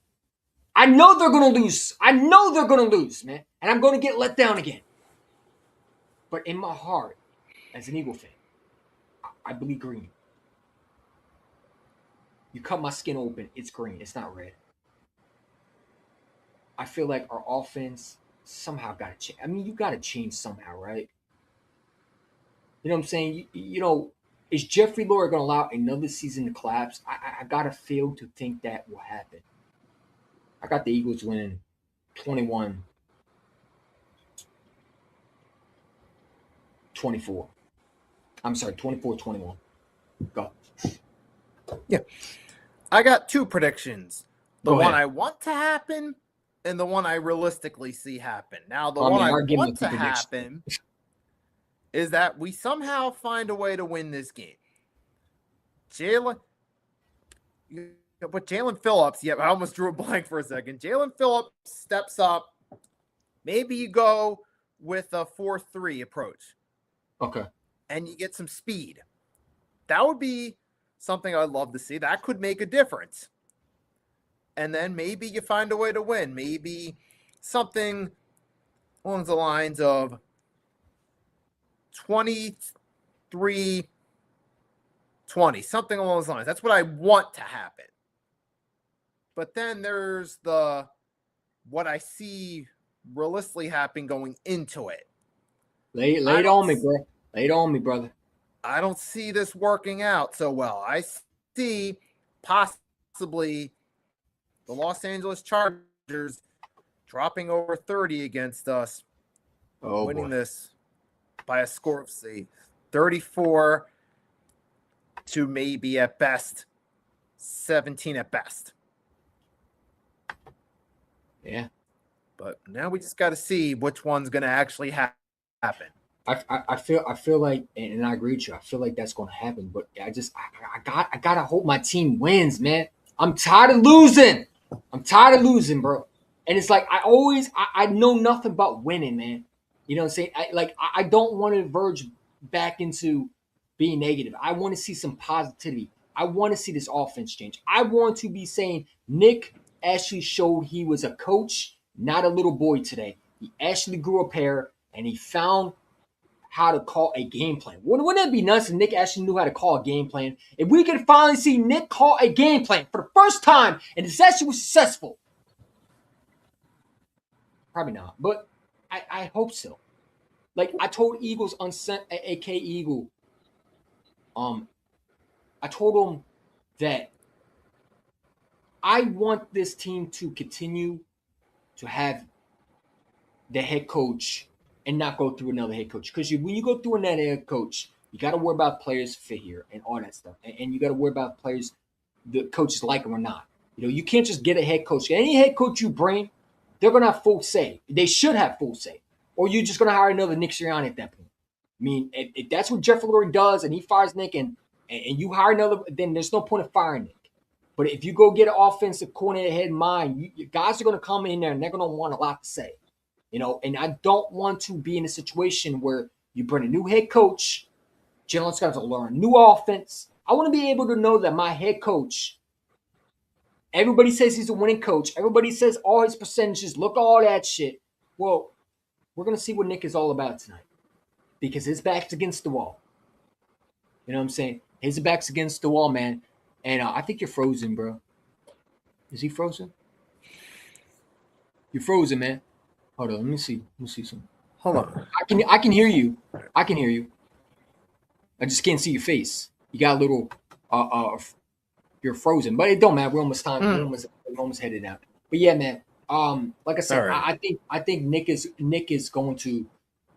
I know they're going to lose. I know they're going to lose, man. And I'm going to get let down again. But in my heart, as an Eagle fan, I believe green. You cut my skin open, it's green. It's not red. I feel like our offense somehow got to change. I mean, you got to change somehow, right? You know what I'm saying? Is Jeffrey Lurie going to allow another season to collapse? I got to feel to think that will happen. I got the Eagles winning 21-24. I'm sorry, 24-21. Go. Yeah. I got two predictions. The Go one ahead. I want to happen and the one I realistically see happen. Now, the I mean, one I I'll give want you to a prediction. happen is that we somehow find a way to win this game. But Jalen Phillips, I almost drew a blank for a second. Jalen Phillips steps up. Maybe you go with a 4-3 approach. Okay. And you get some speed. That would be something I'd love to see. That could make a difference. And then maybe you find a way to win. Maybe something along the lines of 23-20, something along those lines. That's what I want to happen. But then there's what I see realistically happening going into it. Lay it on me, bro. Lay it on me, brother. I don't see this working out so well. I see possibly the Los Angeles Chargers dropping over 30 against us, winning this by a score of, say, 34 to maybe at best 17 at best. Yeah. But now we just got to see which one's going to actually happen. I feel like, and I agree with you. I feel like that's going to happen, but I gotta hope my team wins, man. I'm tired of losing. Bro. And it's like I know nothing about winning, man. You know what I'm saying? I don't want to verge back into being negative. I want to see some positivity. I want to see this offense change. I want to be saying Nick actually showed he was a coach, not a little boy today. He actually grew a pair and he found how to call a game plan. Wouldn't it be nice if Nick actually knew how to call a game plan? If we could finally see Nick call a game plan for the first time and it's actually successful. Probably not, but I hope so. Like I told Eagles Unsent, AK Eagle, I told him that I want this team to continue to have the head coach and not go through another head coach. Because when you go through another head coach, you got to worry about players fit here and all that stuff. And you got to worry about players, the coaches like them or not. You can't just get a head coach. Any head coach you bring, they're going to have full say. They should have full say. Or you're just going to hire another Nick Sirianni at that point. I mean, if that's what Jeff Lurie does and he fires Nick and you hire another, then there's no point of firing Nick. But if you go get an offensive coordinator head in mind, you guys are going to come in there and they're going to want a lot to say. And I don't want to be in a situation where you bring a new head coach, Jalen's got to learn new offense. I want to be able to know that my head coach, everybody says he's a winning coach. Everybody says all his percentages, look at all that shit. Well, we're going to see what Nick is all about tonight because his back's against the wall. You know what I'm saying? His back's against the wall, man. And I think you're frozen, bro. Is he frozen? You're frozen, man. Hold on, let me see something. Hold on. I can hear you. I can hear you. I just can't see your face. You got a little you're frozen. But it don't matter. We're almost time. We're almost headed out. But yeah, man. Like I said, right. I think Nick is going to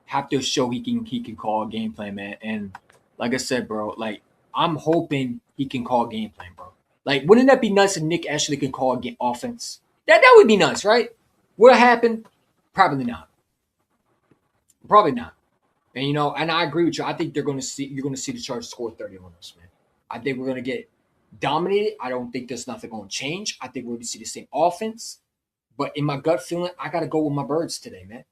have to show he can call a game plan, man. And like I said, bro, like I'm hoping he can call a game plan, bro. Like, wouldn't that be nice if Nick actually can call a offense? That would be nice, right? Will it happen? Probably not. Probably not. And and I agree with you. I think you're gonna see the Chargers score 30 on us, man. I think we're gonna get dominated. I don't think there's nothing gonna change. I think we're gonna see the same offense. But in my gut feeling, I gotta go with my birds today, man.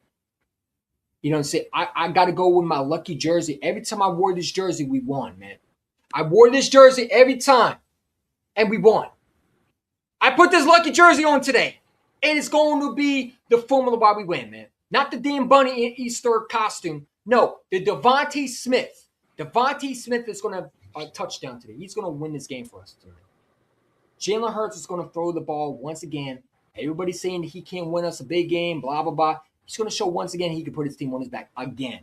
You know what I'm saying? I gotta go with my lucky jersey. Every time I wore this jersey, we won, man. I wore this jersey every time, and we won. I put this lucky jersey on today, and it's going to be the formula why we win, man. Not the damn bunny in Easter costume. No, the DeVonta Smith. DeVonta Smith is going to have a touchdown today. He's going to win this game for us tonight. Jalen Hurts is going to throw the ball once again. Everybody's saying he can't win us a big game, blah, blah, blah. He's going to show once again he can put his team on his back again.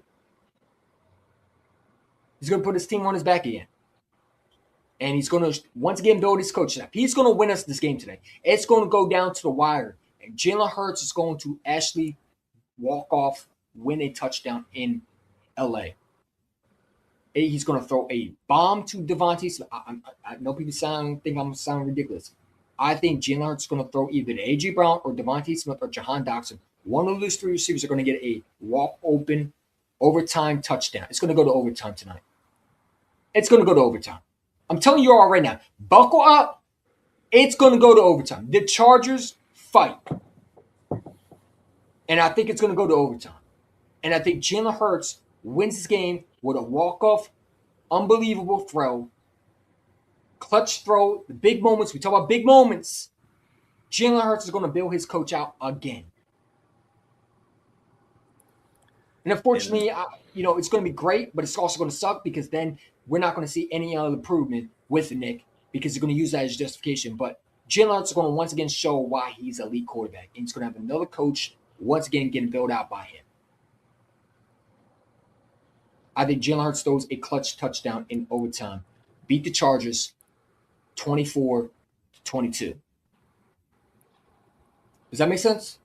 He's going to put his team on his back again. And he's going to, once again, build his coach staff. He's going to win us this game today. It's going to go down to the wire. And Jalen Hurts is going to actually walk off, win a touchdown in L.A. He's going to throw a bomb to DeVonta Smith. I know people think I'm sounding ridiculous. I think Jalen Hurts is going to throw either to A.J. Brown or DeVonta Smith or Jahan Dotson. One of those three receivers are going to get a walk-open overtime touchdown. It's going to go to overtime tonight. It's going to go to overtime. I'm telling you all right now, buckle up. It's going to go to overtime. The Chargers fight. And I think it's going to go to overtime. And I think Jalen Hurts wins this game with a walk-off, unbelievable throw, clutch throw, the big moments. We talk about big moments. Jalen Hurts is going to bail his coach out again. And unfortunately, it's going to be great, but it's also going to suck because then we're not going to see any other improvement with Nick because he's going to use that as justification. But Jalen Hurts is going to once again show why he's an elite quarterback. And he's going to have another coach once again getting built out by him. I think Jalen Hurts throws a clutch touchdown in overtime. Beat the Chargers 24-22. Does that make sense?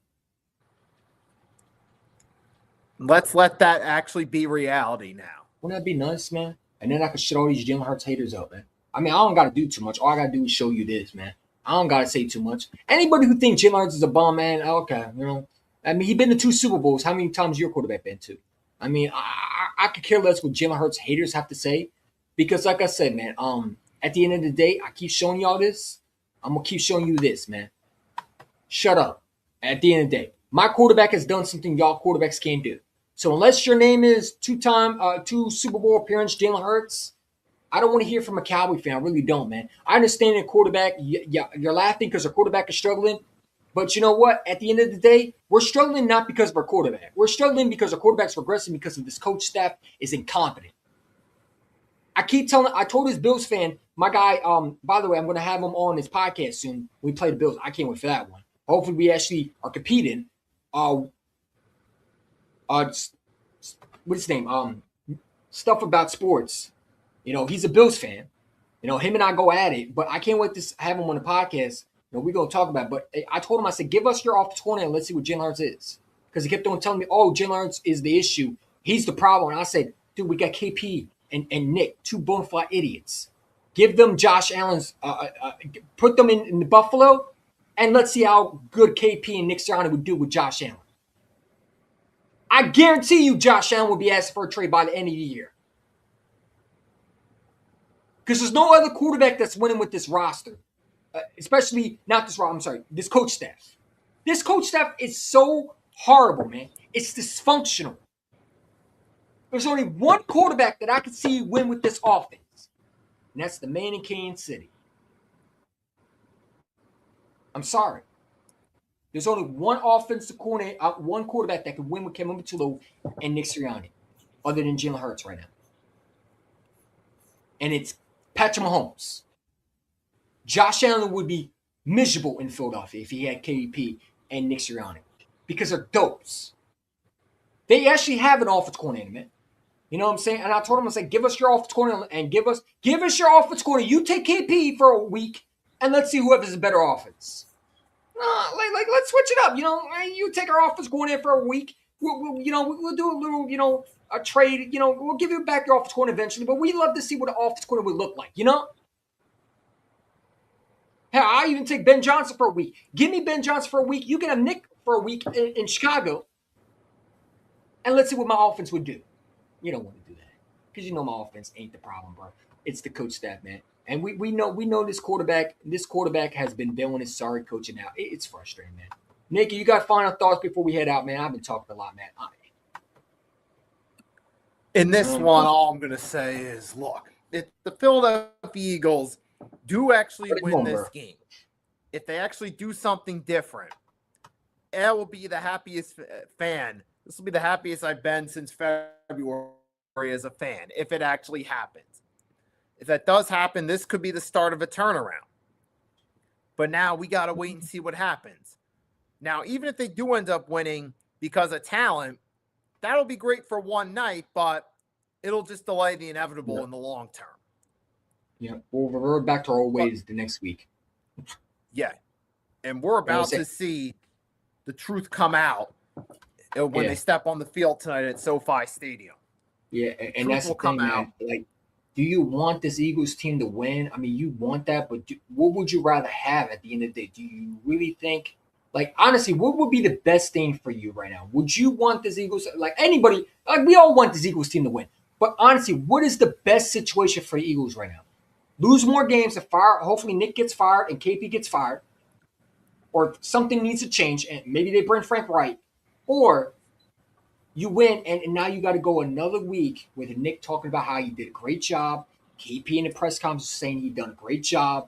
Let's let that actually be reality now. Wouldn't that be nice, man? And then I could shut all these Jalen Hurts haters up, man. I mean, I don't got to do too much. All I got to do is show you this, man. I don't got to say too much. Anybody who thinks Jalen Hurts is a bomb, man, okay. I mean, he's been to 2 Super Bowls. How many times your quarterback been to? I mean, I could care less what Jalen Hurts haters have to say because, like I said, man, at the end of the day, I keep showing y'all this. I'm going to keep showing you this, man. Shut up. At the end of the day, my quarterback has done something y'all quarterbacks can't do. So unless your name is 2 Super Bowl appearance, Jalen Hurts, I don't want to hear from a Cowboy fan. I really don't, man. I understand a quarterback. You're laughing because our quarterback is struggling. But you know what? At the end of the day, we're struggling not because of our quarterback. We're struggling because our quarterback's regressing because of this coach staff is incompetent. I told this Bills fan, my guy, by the way, I'm going to have him on his podcast soon. We play the Bills. I can't wait for that one. Hopefully we actually are competing. What's his name? Stuff about sports. He's a Bills fan. Him and I go at it, but I can't wait to have him on the podcast. We're going to talk about it. But I told him, I said, give us your offensive coordinator and let's see what Jalen Hurts is. Because he kept on telling me, Jalen Hurts is the issue. He's the problem. And I said, dude, we got KP and Nick, 2 bona fide idiots. Give them Josh Allen's, put them in the Buffalo, and let's see how good KP and Nick Sirianni would do with Josh Allen. I guarantee you Josh Allen will be asking for a trade by the end of the year. Because there's no other quarterback that's winning with this roster. Especially not this roster, I'm sorry, this coach staff. This coach staff is so horrible, man. It's dysfunctional. There's only one quarterback that I can see win with this offense. And that's the man in Kansas City. I'm sorry. There's only one offensive coordinator, one quarterback that can win with Kevin Patullo and Nick Sirianni, other than Jalen Hurts right now. And it's Patrick Mahomes. Josh Allen would be miserable in Philadelphia if he had KP and Nick Sirianni because they're dopes. They actually have an offensive coordinator, man. You know what I'm saying? And I told him, I said, give us your offensive coordinator and give us your offensive coordinator. You take KP for a week and let's see who has a better offense. Let's switch it up. You take our offensive coordinator for a week. We'll do a little, a trade. We'll give you back your offensive coordinator eventually, but we love to see what the offensive coordinator would look like, Hell, I'll even take Ben Johnson for a week. Give me Ben Johnson for a week. You can have Nick for a week in Chicago, and let's see what my offense would do. You don't want to do that because you know my offense ain't the problem, bro. It's the coach staff, man. And we know this quarterback. This quarterback has been dealing his sorry coaching out. It's frustrating, man. Nikki, you got final thoughts before we head out, man? I've been talking a lot, man. In this one, all I'm going to say is, look, if the Philadelphia Eagles do actually win this game, if they actually do something different, I will be the happiest fan. This will be the happiest I've been since February as a fan, if it actually happens. If that does happen, this could be the start of a turnaround. But now we got to wait and see what happens. Now, even if they do end up winning because of talent, that'll be great for one night, but it'll just delay the inevitable in the long term. Yeah, we'll revert back to our old ways the next week. Yeah, and we're about to see the truth come out when they step on the field tonight at SoFi Stadium. Yeah, and that's the thing, man. Like, do you want this Eagles team to win? I mean, you want that, but what would you rather have at the end of the day? Do you really think, like, honestly, what would be the best thing for you right now? Would you want this Eagles, like anybody, like we all want this Eagles team to win, but honestly, what is the best situation for the Eagles right now? Lose more games and fire. Hopefully Nick gets fired and KP gets fired, or something needs to change, and maybe they bring Frank Wright, or you win, and now you got to go another week with Nick talking about how he did a great job. KP in the press conference saying he done a great job.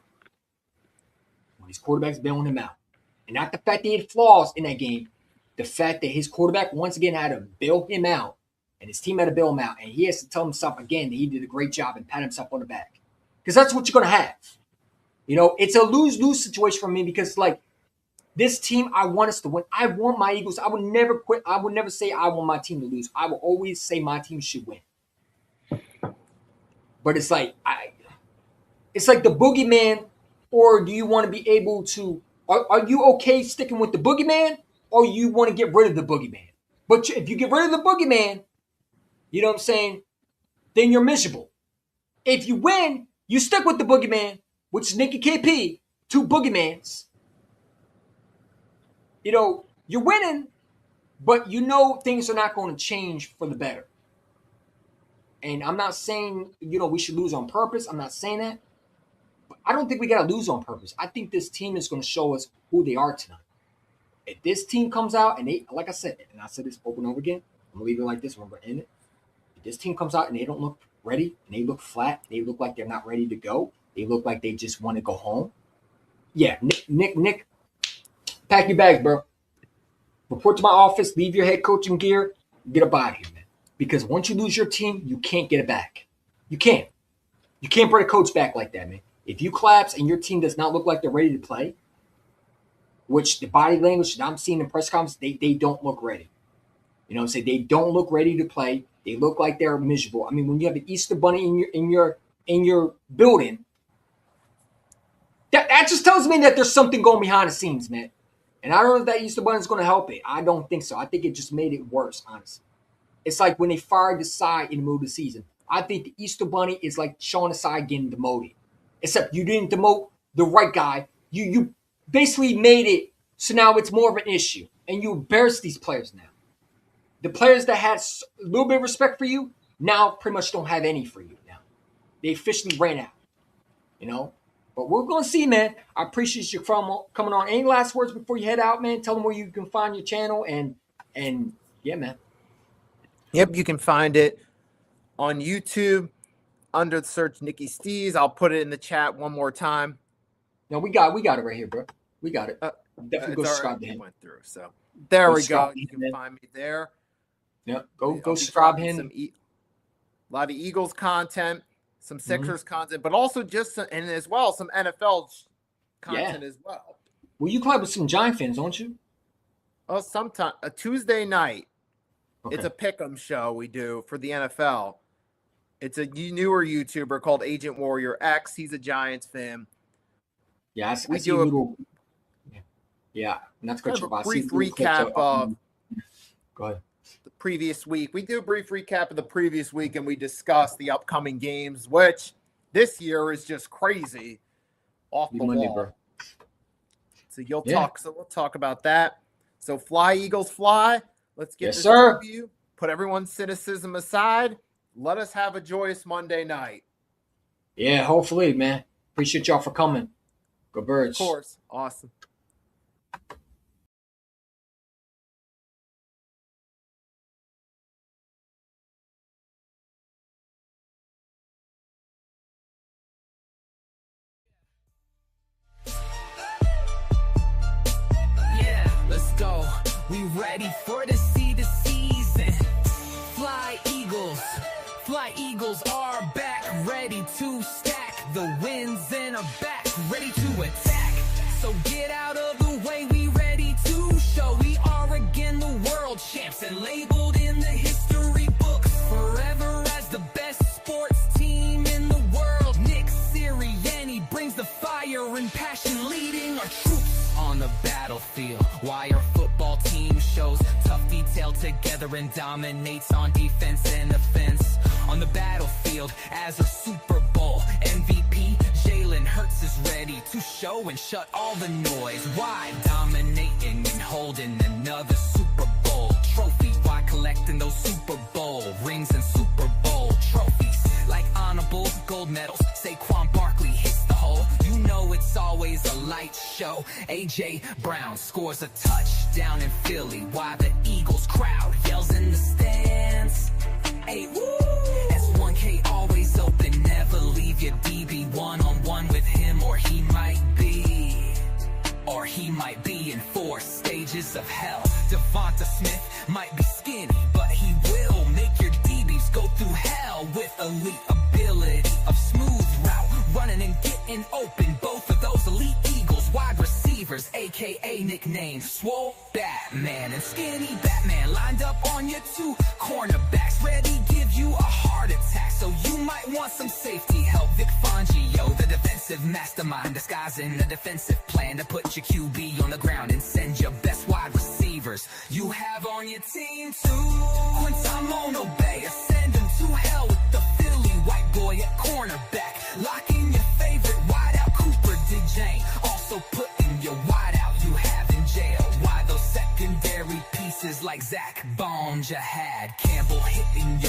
When his quarterback's bailing him out. And not the fact that he had flaws in that game, the fact that his quarterback once again had to bail him out, and his team had to bail him out, and he has to tell himself again that he did a great job and pat himself on the back. Because that's what you're going to have. You know, it's a lose-lose situation for me because, like, this team, I want us to win. I want my Eagles. I would never quit. I would never say I want my team to lose. I will always say my team should win. But it's like it's like the boogeyman, or do you want to be able to? Are you okay sticking with the boogeyman, or you want to get rid of the boogeyman? But if you get rid of the boogeyman, you know what I'm saying? Then you're miserable. If you win, you stick with the boogeyman, which is Nick and KP, two boogeymans. You know, you're winning, but you know things are not going to change for the better. And I'm not saying, you know, we should lose on purpose. I'm not saying that. But I don't think we got to lose on purpose. I think this team is going to show us who they are tonight. If this team comes out and they, like I said, and I said this over and over again, I'm going to leave it like this when we're in it. If this team comes out and they don't look ready, and they look flat, they look like they're not ready to go, they look like they just want to go home. Yeah, Nick, pack your bags, bro. Report to my office, leave your head coaching gear, get up out of here, man. Because once you lose your team, you can't get it back. You can't. You can't bring a coach back like that, man. If you collapse and your team does not look like they're ready to play, which the body language that I'm seeing in press conferences, they don't look ready. You know what I'm saying? They don't look ready to play. They look like they're miserable. I mean, when you have an Easter bunny in your building, that just tells me that there's something going behind the scenes, man. And I don't know if that Easter bunny is going to help it. I don't think so. I think it just made it worse, honestly. It's like when they fired Desai in the middle of the season. I think the Easter bunny is like Sean Desai getting demoted. Except you didn't demote the right guy. You basically made it so now it's more of an issue. And you embarrass these players now. The players that had a little bit of respect for you now pretty much don't have any for you now. They officially ran out, you know? But we're going to see, man. I appreciate you coming on. Any last words before you head out, man? Tell them where you can find your channel and yeah, man. Yep, you can find it on YouTube under the search Nicky Stees. I'll put it in the chat one more time. No, we got it right here, bro. We got it. Definitely go subscribe to him. Went through, so there we go. You can find me there. Yeah, go subscribe him. A lot of Eagles content, some Sixers content, but also and as well some NFL content as well. Well, you collab with some Giant fans, don't you? Oh, sometime a Tuesday night. Okay. It's a pick'em show we do for the NFL. It's a newer YouTuber called Agent Warrior X. He's a Giants fan. Yeah, I see a little. Yeah, not to cut you off. Brief recap of. Go ahead. The previous week. We do a brief recap of the previous week, and we discuss the upcoming games, which this year is just crazy off the wall. Bro. So we'll talk about that. So fly, Eagles, fly. Let's get Yes, this sir. W. Put everyone's cynicism aside. Let us have a joyous Monday night. Yeah, hopefully, man. Appreciate y'all for coming. Go Birds. Of course. Awesome. Yeah, let's go. We ready for the season. Fly Eagles are back, ready to stack. The wins in a back, ready to attack. So get out of the way, we ready to show. We are again the world champs and labeled in the history books forever as the best sports team in the world. Nick Sirianni brings the fire and passion, leading our troops on the battlefield. Why our football team shows tough detail together and dominates on defense and offense. On the battlefield as a Super Bowl MVP, Jalen Hurts is ready to show and shut all the noise. Why dominating and holding another Super Bowl trophy? Why collecting those Super Bowl rings and Super Bowl trophies? Like honorable gold medals, Saquon Barkley hits the hole. You know it's always a light show. A.J. Brown scores a touchdown in Philly. Why the Eagles crowd yells in the stands. Hey, woo! S1K always open, never leave your DB one-on-one with him, or he might be in 4 stages of hell. Devonta Smith might be skinny, but he will make your DBs go through hell with elite ability of smooth route running and getting open. Both of those elite Eagles wide receivers, aka nicknames Swole Batman and Skinny Batman, lined up on your 2 cornerbacks, ready to give you a heart attack. So you might want some safety help. Vic Fangio, the defensive mastermind, disguising a defensive plan to put your QB on the ground and send your best wide receivers you have on your team too. Quintamon Bay, send him to hell with the Philly white boy at cornerback, locking your favorite wideout Cooper DeJane, also putting your wideout you have in jail. Why those secondary pieces like Zach Bond you had, Campbell hitting